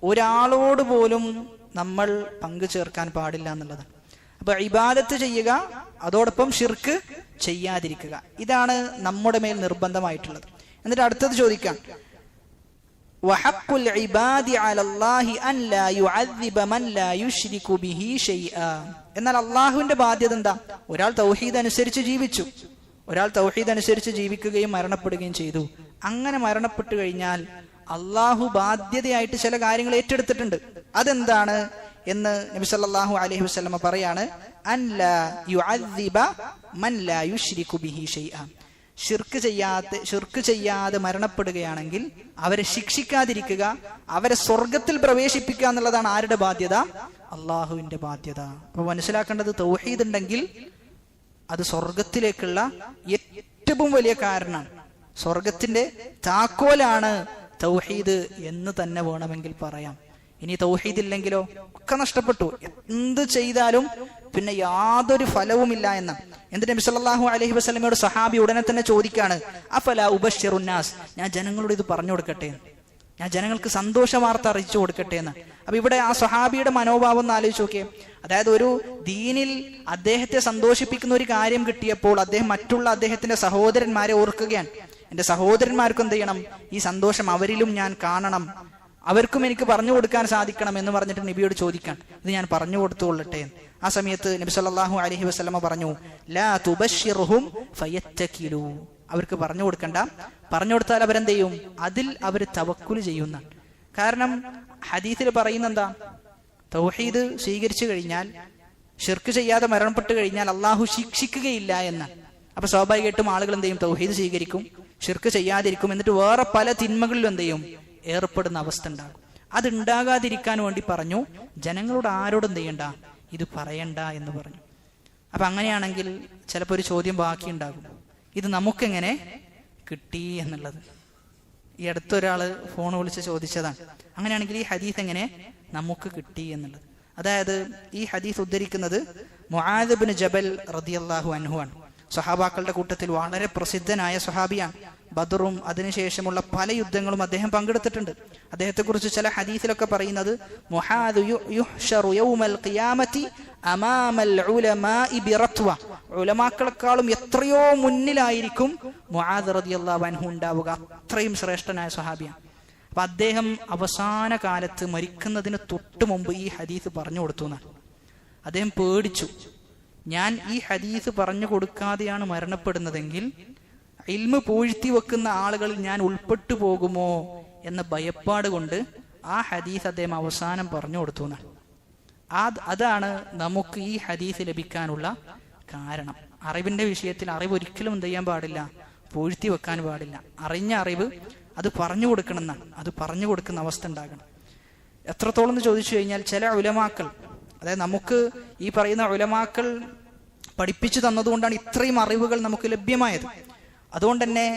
ഒരാളോട് പോലും നമ്മൾ പങ്കു ചേർക്കാൻ പാടില്ല എന്നുള്ളതാണ്. അപ്പൊ ഇബാദത്ത് ചെയ്യുക, അതോടൊപ്പം ഷിർക്ക് ചെയ്യാതിരിക്കുക, ഇതാണ് നമ്മുടെ മേൽ നിർബന്ധമായിട്ടുള്ളത്. എന്നിട്ട് അടുത്തത് ചോദിക്കാം, വഹഖുൽ ഇബാദി അലല്ലാഹി അൻ ലാ യുഅദ്ദിബ മൻ ലാ യുശ്രികു ബിഹി ഷൈആ. എന്നാൽ അള്ളാഹുവിന്റെ ബാധ്യത എന്താ? ഒരാൾ തൗഹീദ് അനുസരിച്ച് ജീവിച്ചു, ഒരാൾ തൗഹീദ് അനുസരിച്ച് ജീവിക്കുകയും മരണപ്പെടുകയും ചെയ്തു. അങ്ങനെ മരണപ്പെട്ടു കഴിഞ്ഞാൽ അള്ളാഹു ബാധ്യതയായിട്ട് ചില കാര്യങ്ങൾ ഏറ്റെടുത്തിട്ടുണ്ട്. അതെന്താണ് എന്ന് നബി സല്ലല്ലാഹു അലൈഹി വസല്ലം പറയാണ്, അൻ ലാ യുഅദ്ദിബ മൻ ലാ യുശ്രികു ബിഹി ഷൈആ. ഷിർക്ക് ചെയ്യാതെ മരണപ്പെടുകയാണെങ്കിൽ അവരെ ശിക്ഷിക്കാതിരിക്കുക, അവരെ സ്വർഗത്തിൽ പ്രവേശിപ്പിക്കുക എന്നുള്ളതാണ് ആരുടെ ബാധ്യത? അള്ളാഹുവിന്റെ ബാധ്യത. അപ്പൊ മനസ്സിലാക്കേണ്ടത്, തൗഹീദ് ഉണ്ടെങ്കിൽ അത് സ്വർഗത്തിലേക്കുള്ള ഏറ്റവും വലിയ കാരണമാണ്. സ്വർഗത്തിന്റെ താക്കോലാണ് തൗഹീദ് എന്ന് തന്നെ വേണമെങ്കിൽ പറയാം. ഇനി തൗഹീദ് ഇല്ലെങ്കിലോ ഒക്കെ നഷ്ടപ്പെട്ടു, എന്ത് ചെയ്താലും പിന്നെ യാതൊരു ഫലവുമില്ല എന്ന്. എന്നിട്ട് നബി സല്ലല്ലാഹു അലൈഹി വസല്ലമയോട് സഹാബി ഉടനെ തന്നെ ചോദിക്കാണ്, അഫലാ ഉബശ്ശിറുന്നാസ്, ഞാൻ ജനങ്ങളോട് ഇത് പറഞ്ഞു കൊടുക്കട്ടെ, ഞാൻ ജനങ്ങൾക്ക് സന്തോഷ വാർത്ത അറിയിച്ചു കൊടുക്കട്ടെ എന്ന്. അപ്പൊ ഇവിടെ ആ സ്വഹാബിയുടെ മനോഭാവം ഒന്ന് ആലോചിച്ച് നോക്കിയേ. അതായത് ഒരു ദീനിൽ അദ്ദേഹത്തെ സന്തോഷിപ്പിക്കുന്ന ഒരു കാര്യം കിട്ടിയപ്പോൾ അദ്ദേഹം മറ്റുള്ള അദ്ദേഹത്തിന്റെ സഹോദരന്മാരെ ഓർക്കുകയാണ്. എന്റെ സഹോദരന്മാർക്കും എന്ത് ചെയ്യണം, ഈ സന്തോഷം അവരിലും ഞാൻ കാണണം, അവർക്കും എനിക്ക് പറഞ്ഞു കൊടുക്കാൻ സാധിക്കണം എന്ന് പറഞ്ഞിട്ട് നബിയോട് ചോദിക്കാൻ, ഇത് ഞാൻ പറഞ്ഞു കൊടുത്തുകൊള്ളട്ടെ. ആ സമയത്ത് നബി സല്ലല്ലാഹു അലൈഹി വസല്ലമ പറഞ്ഞു, ലാ തുബശ്ശിർഹും ഫയത്തകിലു, അവർക്ക് പറഞ്ഞു കൊടുക്കണ്ട, പറഞ്ഞു കൊടുത്താൽ അവരെന്ത് ചെയ്യും, അതിൽ അവർ തവക്കുൽ ചെയ്യുന്ന. കാരണം ഹദീസിൽ പറയുന്ന എന്താ, തൗഹീദ് സ്വീകരിച്ചു കഴിഞ്ഞാൽ, ഷിർക്ക് ചെയ്യാതെ മരണപ്പെട്ടു കഴിഞ്ഞാൽ അള്ളാഹു ശിക്ഷിക്കുകയില്ല എന്ന്. അപ്പൊ സ്വാഭാവികമായിട്ടും ആളുകൾ എന്ത് ചെയ്യും, തൗഹീദ് സ്വീകരിക്കും, ഷിർക്ക് ചെയ്യാതിരിക്കും, എന്നിട്ട് വേറെ പല തിന്മകളിലും എന്ത് ചെയ്യും, ഏർപ്പെടുന്ന അവസ്ഥ ഉണ്ടാകും. അതുണ്ടാകാതിരിക്കാൻ വേണ്ടി പറഞ്ഞു, ജനങ്ങളോട് ആരോടും എന്ത് ചെയ്യണ്ട, ഇത് പറയണ്ട എന്ന് പറഞ്ഞു. അപ്പൊ അങ്ങനെയാണെങ്കിൽ ചിലപ്പോൾ ഒരു ചോദ്യം ബാക്കിയുണ്ടാകും, ഇത് നമുക്കെങ്ങനെ കിട്ടി എന്നുള്ളത്. ഈ അടുത്തൊരാള് ഫോൺ വിളിച്ച് ചോദിച്ചതാണ്, അങ്ങനെയാണെങ്കിൽ ഈ ഹദീസ് എങ്ങനെ നമുക്ക് കിട്ടി എന്നുള്ളത്. അതായത് ഈ ഹദീസ് ഉദ്ധരിക്കുന്നത് മുആദ് ഇബ്നു ജബൽ റളിയല്ലാഹു അൻഹു ആണ്. സ്വഹാബാക്കളുടെ കൂട്ടത്തിൽ വളരെ പ്രസിദ്ധനായ സ്വഹാബിയാണ്. ബദറും അതിനുശേഷമുള്ള പല യുദ്ധങ്ങളും അദ്ദേഹം പങ്കെടുത്തിട്ടുണ്ട്. അദ്ദേഹത്തെക്കുറിച്ച് ചില ഹദീസിലൊക്കെ പറയുന്നത്, മുആദ് യുഹ്ശറു യൗമൽ ഖിയാമത്തി അമാമൽ ഉലമാഇ ബിറത്വ, ഉലമാക്കളെക്കാളും എത്രയോ മുന്നിലായിരിക്കും മുആദ് റളിയല്ലാഹു അൻഹു ഉണ്ടാവുക. അത്രയും ശ്രേഷ്ഠനായ സ്വഹാബിയാണ്. അപ്പൊ അദ്ദേഹം അവസാന കാലത്ത് മരിക്കുന്നതിന് തൊട്ട് മുമ്പ് ഈ ഹദീസ് പറഞ്ഞു കൊടുത്തു എന്നാണ്. അദ്ദേഹം പേടിച്ചു, ഞാൻ ഈ ഹദീസ് പറഞ്ഞു കൊടുക്കാതെയാണ് മരണപ്പെടുന്നതെങ്കിൽ ഇൽമ് പൂഴ്ത്തി വെക്കുന്ന ആളുകളിൽ ഞാൻ ഉൾപ്പെട്ടു പോകുമോ എന്ന ഭയപ്പാട് കൊണ്ട് ആ ഹദീസ് അദ്ദേഹം അവസാനം പറഞ്ഞു കൊടുത്തു എന്നാണ്. അതാണ് നമുക്ക് ഈ ഹദീസ് ലഭിക്കാനുള്ള കാരണം. അറിവിന്റെ വിഷയത്തിൽ അറിവ് ഒരിക്കലും എന്ത് ചെയ്യാൻ പാടില്ല, പൂഴ്ത്തി വെക്കാൻ പാടില്ല. അറിഞ്ഞ അറിവ് അത് പറഞ്ഞു കൊടുക്കണം എന്നാണ്. അത് പറഞ്ഞു കൊടുക്കുന്ന അവസ്ഥ ഉണ്ടാകണം. എത്രത്തോളം എന്ന് ചോദിച്ചു കഴിഞ്ഞാൽ, ചില ഉലമാക്കൾ, അതായത് നമുക്ക് ഈ പറയുന്ന ഉലമാക്കൾ പഠിപ്പിച്ചു തന്നതുകൊണ്ടാണ് ഇത്രയും അറിവുകൾ നമുക്ക് ലഭ്യമായത്. അതുകൊണ്ട് തന്നെ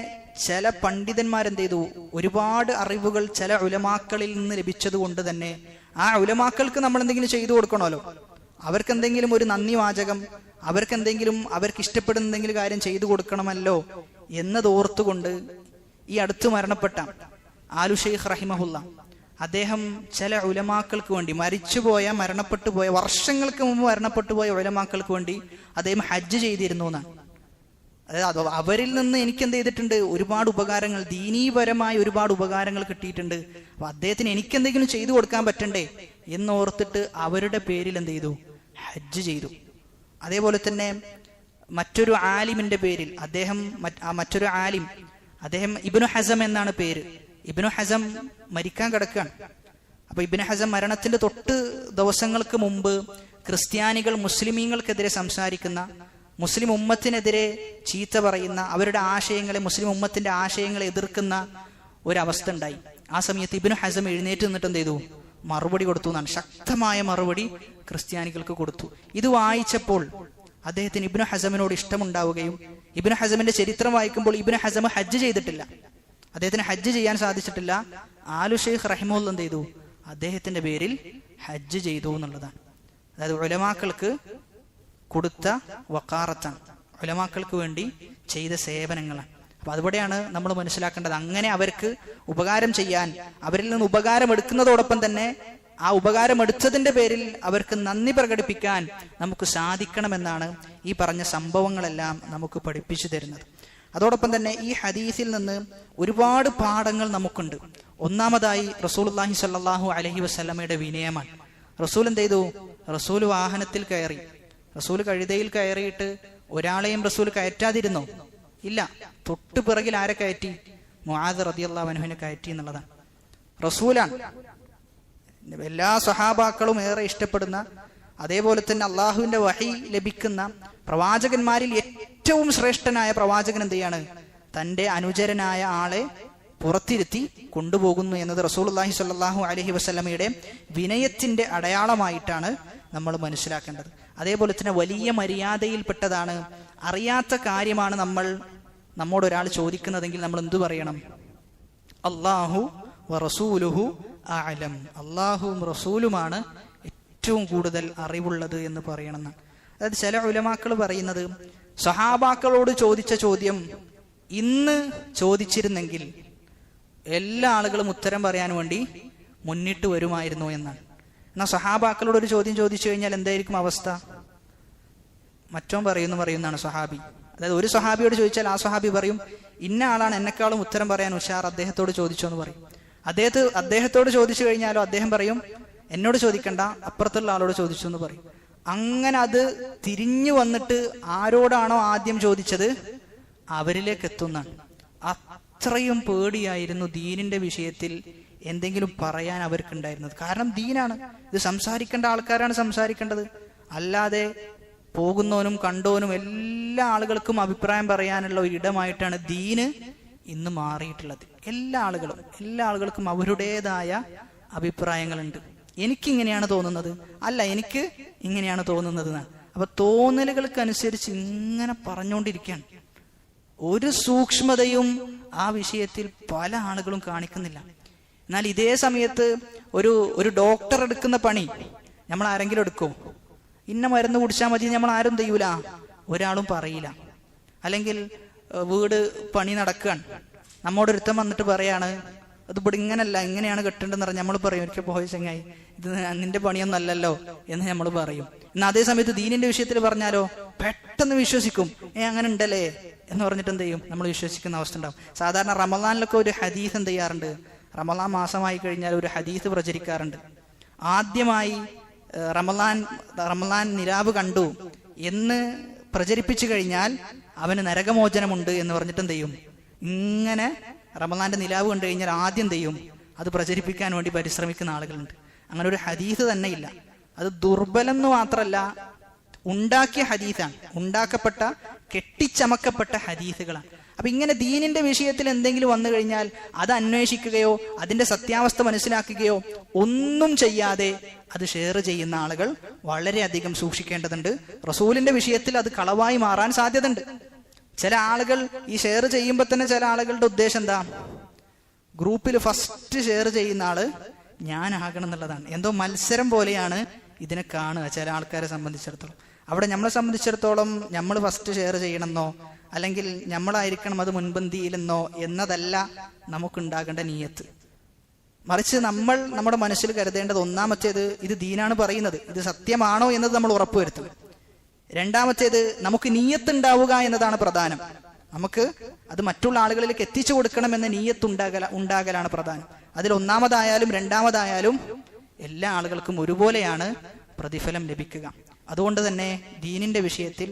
ചില പണ്ഡിതന്മാരെന്ത് ചെയ്തു, ഒരുപാട് അറിവുകൾ ചില ഉലമാക്കളിൽ നിന്ന് ലഭിച്ചത് കൊണ്ട് തന്നെ ആ ഉലമാക്കൾക്ക് നമ്മൾ എന്തെങ്കിലും ചെയ്തു കൊടുക്കണമല്ലോ. അവർക്കെന്തെങ്കിലും ഒരു നന്ദി വാചകം, അവർക്കെന്തെങ്കിലും അവർക്ക് ഇഷ്ടപ്പെടുന്ന എന്തെങ്കിലും കാര്യം ചെയ്തു കൊടുക്കണമല്ലോ എന്നത് ഓർത്തുകൊണ്ട് ഈ അടുത്ത് മരണപ്പെട്ട ആലു ഷെയ്ഖ് റഹിമഹുല്ല, അദ്ദേഹം ചില ഉലമാക്കൾക്ക് വേണ്ടി, മരണപ്പെട്ടു പോയ വർഷങ്ങൾക്ക് മുമ്പ് മരണപ്പെട്ടു പോയ ഉലമാക്കൾക്ക് വേണ്ടി അദ്ദേഹം ഹജ്ജ് ചെയ്തിരുന്നു എന്നാണ്. അതായത് അവരിൽ നിന്ന് എനിക്ക് എന്ത് ചെയ്തിട്ടുണ്ട്, ഒരുപാട് ഉപകാരങ്ങൾ, ദീനീപരമായ ഒരുപാട് ഉപകാരങ്ങൾ കിട്ടിയിട്ടുണ്ട്. അപ്പൊ അദ്ദേഹത്തിന് എനിക്കെന്തെങ്കിലും ചെയ്തു കൊടുക്കാൻ പറ്റണ്ടേ എന്നോർത്തിട്ട് അവരുടെ പേരിൽ എന്ത് ചെയ്തു, ഹജ്ജ് ചെയ്തു. അതേപോലെ തന്നെ മറ്റൊരു ആലിമിന്റെ പേരിൽ മറ്റൊരു ആലിം, അദ്ദേഹം ഇബ്നു ഹസം എന്നാണ് പേര്. ഇബ്നു ഹസം മരിക്കാൻ കിടക്കുകയാണ്. അപ്പൊ ഇബ്നു ഹസം മരണത്തിന്റെ തൊട്ട് ദിവസങ്ങൾക്ക് മുമ്പ് ക്രിസ്ത്യാനികൾ മുസ്ലിമീങ്ങൾക്കെതിരെ സംസാരിക്കുന്ന, മുസ്ലിം ഉമ്മത്തിനെതിരെ ചീത്ത പറയുന്ന, അവരുടെ ആശയങ്ങളെ, മുസ്ലിം ഉമ്മത്തിന്റെ ആശയങ്ങളെ എതിർക്കുന്ന ഒരവസ്ഥ ഉണ്ടായി. ആ സമയത്ത് ഇബ്നു ഹസം എഴുന്നേറ്റ് നിന്നിട്ട് എന്ത് ചെയ്തു, മറുപടി കൊടുത്തു എന്നാണ്. ശക്തമായ മറുപടി ക്രിസ്ത്യാനികൾക്ക് കൊടുത്തു. ഇത് വായിച്ചപ്പോൾ അദ്ദേഹത്തിന് ഇബ്നു ഹസമിനോട് ഇഷ്ടമുണ്ടാവുകയും, ഇബ്നു ഹസമിന്റെ ചരിത്രം വായിക്കുമ്പോൾ ഇബ്നു ഹസം ഹജ്ജ് ചെയ്തിട്ടില്ല, അദ്ദേഹത്തിന് ഹജ്ജ് ചെയ്യാൻ സാധിച്ചിട്ടില്ല. ആലു ഷെയ്ഖ് റഹിമഹുല്ല എന്ത് ചെയ്തു, അദ്ദേഹത്തിന്റെ പേരിൽ ഹജ്ജ് ചെയ്തു എന്നുള്ളതാണ്. അതായത് ഉലമാക്കൾക്ക് കൊടുത്ത വക്കാറത്താണ്, ഉലമാക്കൾക്ക് വേണ്ടി ചെയ്ത സേവനങ്ങളാണ്. അപ്പൊ അതുകൂടെയാണ് നമ്മൾ മനസ്സിലാക്കേണ്ടത്. അങ്ങനെ അവർക്ക് ഉപകാരം ചെയ്യാൻ, അവരിൽ നിന്ന് ഉപകാരം എടുക്കുന്നതോടൊപ്പം തന്നെ ആ ഉപകാരം എടുത്തതിന്റെ പേരിൽ അവർക്ക് നന്ദി പ്രകടിപ്പിക്കാൻ നമുക്ക് സാധിക്കണമെന്നാണ് ഈ പറഞ്ഞ സംഭവങ്ങളെല്ലാം നമുക്ക് പഠിപ്പിച്ചു തരുന്നത്. അതോടൊപ്പം തന്നെ ഈ ഹദീസിൽ നിന്ന് ഒരുപാട് പാഠങ്ങൾ നമുക്കുണ്ട്. ഒന്നാമതായി റസൂലുള്ളാഹി സ്വല്ലല്ലാഹു അലൈഹി വസല്ലമയുടെ വിനയമാണ്. റസൂൽ എന്ത് ചെയ്തു, റസൂൽ വാഹനത്തിൽ കയറി, റസൂൽ കഴുതയിൽ കയറിയിട്ട് ഒരാളെയും റസൂൽ കയറ്റാതിരുന്നോ? ഇല്ല. തൊട്ടു പിറകിൽ ആരെ കയറ്റി? മുആദ് റളിയല്ലാഹു അൻഹുവിനെ കയറ്റി എന്നുള്ളതാണ്. റസൂലാണ് എല്ലാ സഹാബാക്കളും ഏറെ ഇഷ്ടപ്പെടുന്ന, അതേപോലെ തന്നെ അള്ളാഹുവിന്റെ വഹി ലഭിക്കുന്ന പ്രവാചകന്മാരിൽ ഏറ്റവും ശ്രേഷ്ഠനായ പ്രവാചകൻ എന്ത് ചെയ്യാണ്, തന്റെ അനുചരനായ ആളെ പുറത്തിരുത്തി കൊണ്ടുപോകുന്നു എന്നത് റസൂലുള്ളാഹി സ്വല്ലല്ലാഹു അലൈഹി വസല്ലമയുടെ വിനയത്തിന്റെ അടയാളമായിട്ടാണ് നമ്മൾ മനസ്സിലാക്കേണ്ടത്. അതേപോലെ തന്നെ വലിയ മര്യാദയിൽപ്പെട്ടതാണ്, അറിയാത്ത കാര്യമാണ് നമ്മൾ നമ്മോട് ഒരാൾ ചോദിക്കുന്നതെങ്കിൽ നമ്മൾ എന്തു പറയണം? അല്ലാഹു വറസൂലുഹു അഅലം, അല്ലാഹുവും റസൂലുമാണ് ഏറ്റവും കൂടുതൽ അറിവുള്ളത് എന്ന് പറയണമെന്നാണ്. അതായത് ചില ഉലമാക്കൾ പറയുന്നത്, സഹാബാക്കളോട് ചോദിച്ച ചോദ്യം ഇന്ന് ചോദിച്ചിരുന്നെങ്കിൽ എല്ലാ ആളുകളും ഉത്തരം പറയാൻ വേണ്ടി മുന്നിട്ട് വരുമായിരുന്നു എന്നാണ്. എന്നാൽ സഹാബാക്കളോട് ഒരു ചോദ്യം ചോദിച്ചു കഴിഞ്ഞാൽ എന്തായിരിക്കും അവസ്ഥ? മറ്റോ പറയുന്നതാണ് സഹാബി. അതായത് ഒരു സഹാബിയോട് ചോദിച്ചാൽ ആ സഹാബി പറയും, ഇന്ന ആളാണ് എന്നെക്കാളും ഉത്തരം പറയാൻ ഉഷാർ, അദ്ദേഹത്തോട് ചോദിച്ചോ എന്ന് പറയും. അദ്ദേഹത്തോട് ചോദിച്ചു കഴിഞ്ഞാലോ അദ്ദേഹം പറയും, എന്നോട് ചോദിക്കണ്ട, അപ്പുറത്തുള്ള ആളോട് ചോദിച്ചു എന്ന് പറയും. അങ്ങനെ അത് തിരിഞ്ഞു വന്നിട്ട് ആരോടാണോ ആദ്യം ചോദിച്ചത് അവരിലേക്ക് എത്തുന്നതാണ്. അത്രയും പേടിയായിരുന്നു ദീനിന്റെ വിഷയത്തിൽ എന്തെങ്കിലും പറയാൻ അവർക്കുണ്ടായിരുന്നത്. കാരണം ദീനാണ്, ഇത് സംസാരിക്കേണ്ട ആൾക്കാരാണ് സംസാരിക്കേണ്ടത്. അല്ലാതെ പോകുന്നവനും കണ്ടവനും എല്ലാ ആളുകൾക്കും അഭിപ്രായം പറയാനുള്ള ഒരു ഇടമായിട്ടാണ് ദീന് ഇന്ന് മാറിയിട്ടുള്ളത്. എല്ലാ ആളുകൾക്കും അവരുടേതായ അഭിപ്രായങ്ങളുണ്ട്. എനിക്കിങ്ങനെയാണ് തോന്നുന്നത്, അല്ല എനിക്ക് ഇങ്ങനെയാണ് തോന്നുന്നത്. അപ്പൊ തോന്നലുകൾക്കനുസരിച്ച് ഇങ്ങനെ പറഞ്ഞുകൊണ്ടിരിക്കുകയാണ്. ഒരു സൂക്ഷ്മതയും ആ വിഷയത്തിൽ പല ആളുകളും കാണിക്കുന്നില്ല. എന്നാൽ ഇതേ സമയത്ത് ഒരു ഡോക്ടർ എടുക്കുന്ന പണി നമ്മൾ ആരെങ്കിലും എടുക്കോ? ഇന്ന മരുന്ന് കുടിച്ചാൽ മതി നമ്മൾ ആരും ചെയ്യൂല, ഒരാളും പറയില്ല. അല്ലെങ്കിൽ വീട് പണി നടക്കുകയാണ്, നമ്മോടൊരുത്തം വന്നിട്ട് പറയാണ് അത് ഇവിടെ ഇങ്ങനല്ല ഇങ്ങനെയാണ് കെട്ടേണ്ടതെന്ന് പറഞ്ഞാൽ നമ്മൾ പറയും, ഒരിക്കൽ പോയ ചങ്ങായി ഇത് നിന്റെ പണിയൊന്നും അല്ലല്ലോ എന്ന് നമ്മൾ പറയും. എന്നാൽ അതേ സമയത്ത് ദീനിന്റെ വിഷയത്തിൽ പറഞ്ഞാലോ പെട്ടെന്ന് വിശ്വസിക്കും, അങ്ങനെ ഉണ്ടല്ലേ എന്ന് പറഞ്ഞിട്ട് എന്ത് ചെയ്യും, നമ്മൾ വിശ്വസിക്കുന്ന അവസ്ഥ ഉണ്ടാവും. സാധാരണ റമളാനിലൊക്കെ ഒരു ഹദീസ് എന്ത് ചെയ്യാറുണ്ട്, റമളാൻ മാസമായി കഴിഞ്ഞാൽ ഒരു ഹദീസ് പ്രചരിക്കാറുണ്ട്. ആദ്യമായി റമളാൻ നിലാവ് കണ്ടു എന്ന് പ്രചരിപ്പിച്ചു കഴിഞ്ഞാൽ അവന് നരകമോചനമുണ്ട് എന്ന് പറഞ്ഞിട്ട് എന്ത് ചെയ്യും, ഇങ്ങനെ റമളാന്റെ നിലാവ് കണ്ടു കഴിഞ്ഞാൽ ആദ്യം ചെയ്യും അത് പ്രചരിപ്പിക്കാൻ വേണ്ടി പരിശ്രമിക്കുന്ന ആളുകളുണ്ട്. അങ്ങനെ ഒരു ഹദീസ് തന്നെ ഇല്ല. അത് ദുർബലം എന്ന് മാത്രമല്ല, ഉണ്ടാക്കിയ ഹദീസാണ്, ഉണ്ടാക്കപ്പെട്ട കെട്ടിച്ചമക്കപ്പെട്ട ഹദീസുകളാണ്. അപ്പൊ ഇങ്ങനെ ദീനിന്റെ വിഷയത്തിൽ എന്തെങ്കിലും വന്നു കഴിഞ്ഞാൽ അത് അന്വേഷിക്കുകയോ അതിന്റെ സത്യാവസ്ഥ മനസ്സിലാക്കുകയോ ഒന്നും ചെയ്യാതെ അത് ഷെയർ ചെയ്യുന്ന ആളുകൾ വളരെയധികം സൂക്ഷിക്കേണ്ടതുണ്ട്. റസൂലിന്റെ വിഷയത്തിൽ അത് കളവായി മാറാൻ സാധ്യതയുണ്ട്. ചില ആളുകൾ ഈ ഷെയർ ചെയ്യുമ്പോൾ തന്നെ ചില ആളുകളുടെ ഉദ്ദേശം എന്താ, ഗ്രൂപ്പിൽ ഫസ്റ്റ് ഷെയർ ചെയ്യുന്ന ആള് ഞാനാകണം എന്നുള്ളതാണ്. എന്തോ മത്സരം പോലെയാണ് ഇതിനെ കാണുക ചില ആൾക്കാരെ സംബന്ധിച്ചിടത്തോളം. അവിടെ നമ്മളെ സംബന്ധിച്ചിടത്തോളം നമ്മൾ ഫസ്റ്റ് ഷെയർ ചെയ്യണമെന്നോ അല്ലെങ്കിൽ നമ്മളായിരിക്കണം അത് മുൻപന്തിയിലെന്നോ എന്നതല്ല നമുക്കുണ്ടാകേണ്ട നീയത്ത്. മറിച്ച് നമ്മൾ നമ്മുടെ മനസ്സിൽ കരുതേണ്ടത് ഒന്നാമത്തേത് ഇത് ദീനാണ് പറയുന്നത്, ഇത് സത്യമാണോ എന്നത് നമ്മൾ ഉറപ്പുവരുത്തും. രണ്ടാമത്തേത് നമുക്ക് നീയത്ത് ഉണ്ടാവുക എന്നതാണ് പ്രധാനം. നമുക്ക് അത് മറ്റുള്ള ആളുകളിലേക്ക് എത്തിച്ചു കൊടുക്കണം എന്ന നീയത്ത് ഉണ്ടാകലാണ് പ്രധാനം. അതിൽ ഒന്നാമതായാലും രണ്ടാമതായാലും എല്ലാ ആളുകൾക്കും ഒരുപോലെയാണ് പ്രതിഫലം ലഭിക്കുക. അതുകൊണ്ട് തന്നെ ദീനിന്റെ വിഷയത്തിൽ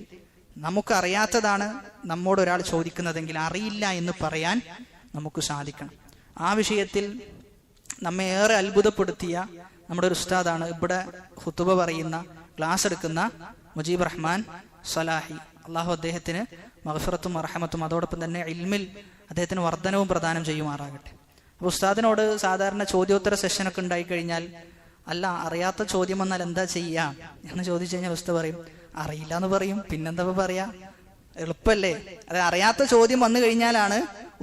നമുക്കറിയാത്തതാണ് നമ്മോട് ഒരാൾ ചോദിക്കുന്നതെങ്കിൽ അറിയില്ല എന്ന് പറയാൻ നമുക്ക് സാധിക്കണം. ആ വിഷയത്തിൽ നമ്മെ ഏറെ അത്ഭുതപ്പെടുത്തിയ നമ്മുടെ ഒരു ഉസ്താദാണ് ഇവിടെ ഖുതുബ പറയുന്ന ക്ലാസ് എടുക്കുന്ന മുജീബ് റഹ്മാൻ സലാഹി. അള്ളാഹു അദ്ദേഹത്തിന് മഗ്ഫിറത്തും റഹ്മത്തും അതോടൊപ്പം തന്നെ ഇൽമിൽ അദ്ദേഹത്തിന് വർധനവും പ്രദാനം ചെയ്യുമാറാകട്ടെ. അപ്പൊ ഉസ്താദിനോട് സാധാരണ ചോദ്യോത്തര സെഷനൊക്കെ ഉണ്ടായി കഴിഞ്ഞാൽ, അല്ല അറിയാത്ത ചോദ്യം വന്നാൽ എന്താ ചെയ്യാ എന്ന് ചോദിച്ചു കഴിഞ്ഞാൽ ഉസ്താദ് പറയും അറിയില്ല എന്ന് പറയും. പിന്നെന്താ പറയാ, എളുപ്പല്ലേ. അത് അറിയാത്ത ചോദ്യം വന്നു കഴിഞ്ഞാലാണ്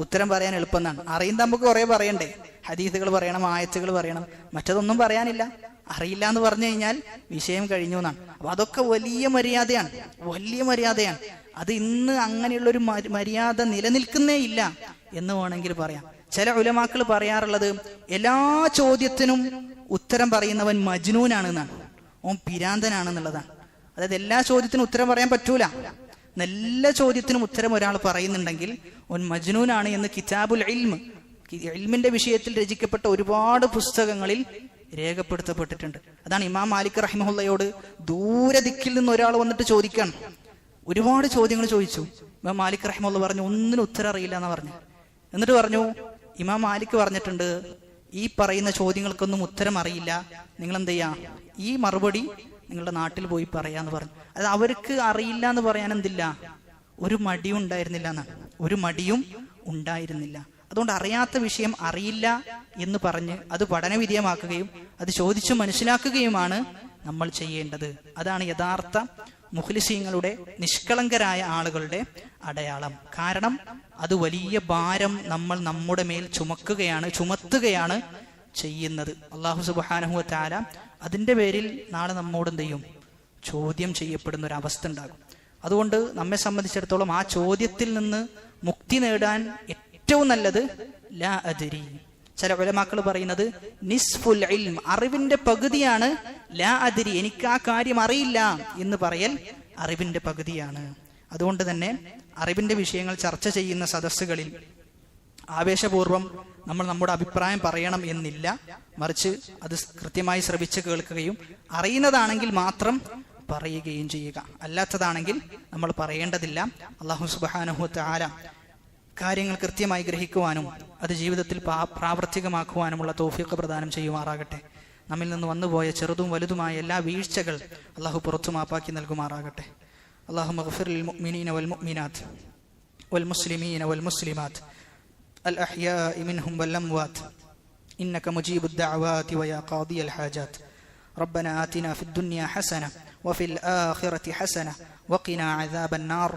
ഉത്തരം പറയാൻ എളുപ്പം എന്നാണ്. അറിയുന്ന നമുക്ക് കുറെ പറയണ്ടേ, ഹദീസുകൾ പറയണം, ആയത്തുകൾ പറയണം, മറ്റതൊന്നും പറയാനില്ല. അറിയില്ല എന്ന് പറഞ്ഞു കഴിഞ്ഞാൽ വിഷയം കഴിഞ്ഞു എന്നാണ്. അപ്പൊ അതൊക്കെ വലിയ മര്യാദയാണ്. അത് ഇന്ന് അങ്ങനെയുള്ളൊരു മര്യാദ നിലനിൽക്കുന്നേ ഇല്ല എന്ന് വേണമെങ്കിൽ പറയാം. ചില ഉലമാക്കൾ പറയാറുള്ളത് എല്ലാ ചോദ്യത്തിനും ഉത്തരം പറയുന്നവൻ മജ്നൂനാണെന്നാണ്, ഓൻ പിരാന്തനാണെന്നുള്ളതാണ്. അതായത് എല്ലാ ചോദ്യത്തിനും ഉത്തരം പറയാൻ പറ്റൂല, നല്ല ചോദ്യത്തിനും ഉത്തരം ഒരാൾ പറയുന്നുണ്ടെങ്കിൽ ഓൻ മജ്നൂനാണ് എന്ന് കിതാബുൽ ഇൽമിന്റെ വിഷയത്തിൽ രചിക്കപ്പെട്ട ഒരുപാട് പുസ്തകങ്ങളിൽ രേഖപ്പെടുത്തപ്പെട്ടിട്ടുണ്ട്. അതാണ് ഇമാം മാലിക് റഹിമഹുല്ലയോട് ദൂരദിക്കിൽ നിന്ന് ഒരാൾ വന്നിട്ട് ചോദിക്കണം, ഒരുപാട് ചോദ്യങ്ങൾ ചോദിച്ചു. ഇമാം മാലിക് റഹിമഹുല്ല പറഞ്ഞു ഒന്നിനും ഉത്തരം അറിയില്ല എന്ന് പറഞ്ഞു. എന്നിട്ട് പറഞ്ഞു ഇമാം മാലിക് പറഞ്ഞിട്ടുണ്ട് ഈ പറയുന്ന ചോദ്യങ്ങൾക്കൊന്നും ഉത്തരം അറിയില്ല, നിങ്ങൾ എന്ത് ചെയ്യാ ഈ മറുപടി നിങ്ങളുടെ നാട്ടിൽ പോയി പറയാന്ന് പറഞ്ഞു. അത് അവർക്ക് അറിയില്ല എന്ന് പറയാൻ എന്തില്ല, ഒരു മടിയും ഉണ്ടായിരുന്നില്ല. അതുകൊണ്ട് അറിയാത്ത വിഷയം അറിയില്ല എന്ന് പറഞ്ഞ് അത് പഠനവിധേയമാക്കുകയും അത് ചോദിച്ചു മനസ്സിലാക്കുകയുമാണ് നമ്മൾ ചെയ്യേണ്ടത്. അതാണ് യഥാർത്ഥ മുഖ്ലിസീങ്ങളുടെ, നിഷ്കളങ്കരായ ആളുകളുടെ അടയാളം. കാരണം അത് വലിയ ഭാരം നമ്മൾ നമ്മുടെ മേൽ ചുമത്തുകയാണ് ചെയ്യുന്നത്. അല്ലാഹു സുബ്ഹാനഹു വ തആല അതിന്റെ പേരിൽ നാളെ നമ്മോട് എന്ത് ചെയ്യും? ചോദ്യം ചെയ്യപ്പെടുന്ന ഒരു അവസ്ഥ ഉണ്ടാകും. അതുകൊണ്ട് നമ്മെ സംബന്ധിച്ചിടത്തോളം ആ ചോദ്യത്തിൽ നിന്ന് മുക്തി നേടാൻ ഏറ്റവും നല്ലത് ലാ അദ്രി. ചില ഉലമാക്കൾ പറയുന്നത് നിസ്ഫുൽ ഇൽം, അറിവിന്റെ പകുതിയാണ് ലാ അദ്രി, എനിക്ക് ആ കാര്യം അറിയില്ല എന്ന് പറയൽ അറിവിന്റെ പകുതിയാണ്. അതുകൊണ്ട് തന്നെ അറിവിന്റെ വിഷയങ്ങൾ ചർച്ച ചെയ്യുന്ന സദസ്സുകളിൽ ആവേശപൂർവ്വം നമ്മൾ നമ്മുടെ അഭിപ്രായം പറയണം എന്നില്ല. മറിച്ച് അത് കൃത്യമായി ശ്രവിച്ച് കേൾക്കുകയും അറിയുന്നതാണെങ്കിൽ മാത്രം പറയുകയും ചെയ്യുക. അല്ലാത്തതാണെങ്കിൽ നമ്മൾ പറയേണ്ടതില്ല. അല്ലാഹു സുബ്ഹാനഹു വ തആല കാര്യങ്ങൾ കൃത്യമായി ഗ്രഹിക്കുവാനും അത് ജീവിതത്തിൽ പ്രാവർത്തികമാക്കുവാനുമുള്ള തൗഫീഖ് പ്രദാനം ചെയ്യുമാറാകട്ടെ. നമ്മിൽ നിന്ന് വന്നുപോയ ചെറുതും വലുതുമായ എല്ലാ വീഴ്ചകൾ അല്ലാഹു പുറത്തു മാപ്പാക്കി നൽകുമാറാകട്ടെ. അല്ലാഹുമ്മ ഗ്ഫിർ ലിൽ മുഅ്മിനീന വൽ മുഅ്മിനാത്ത് വൽ മുസ്ലിമീന വൽ മുസ്ലിമാത്ത് അൽ അഹ്യാഇ മിൻഹും വൽ അംവാത്ത് ഇന്നക മുജീബുദ് ദഅവാതി വയാ ഖാദിയൽ ഹാജാത്ത്. ربنا آتنا في الدنيا حسنة وفي الآخرة حسنة وقنا عذاب النار.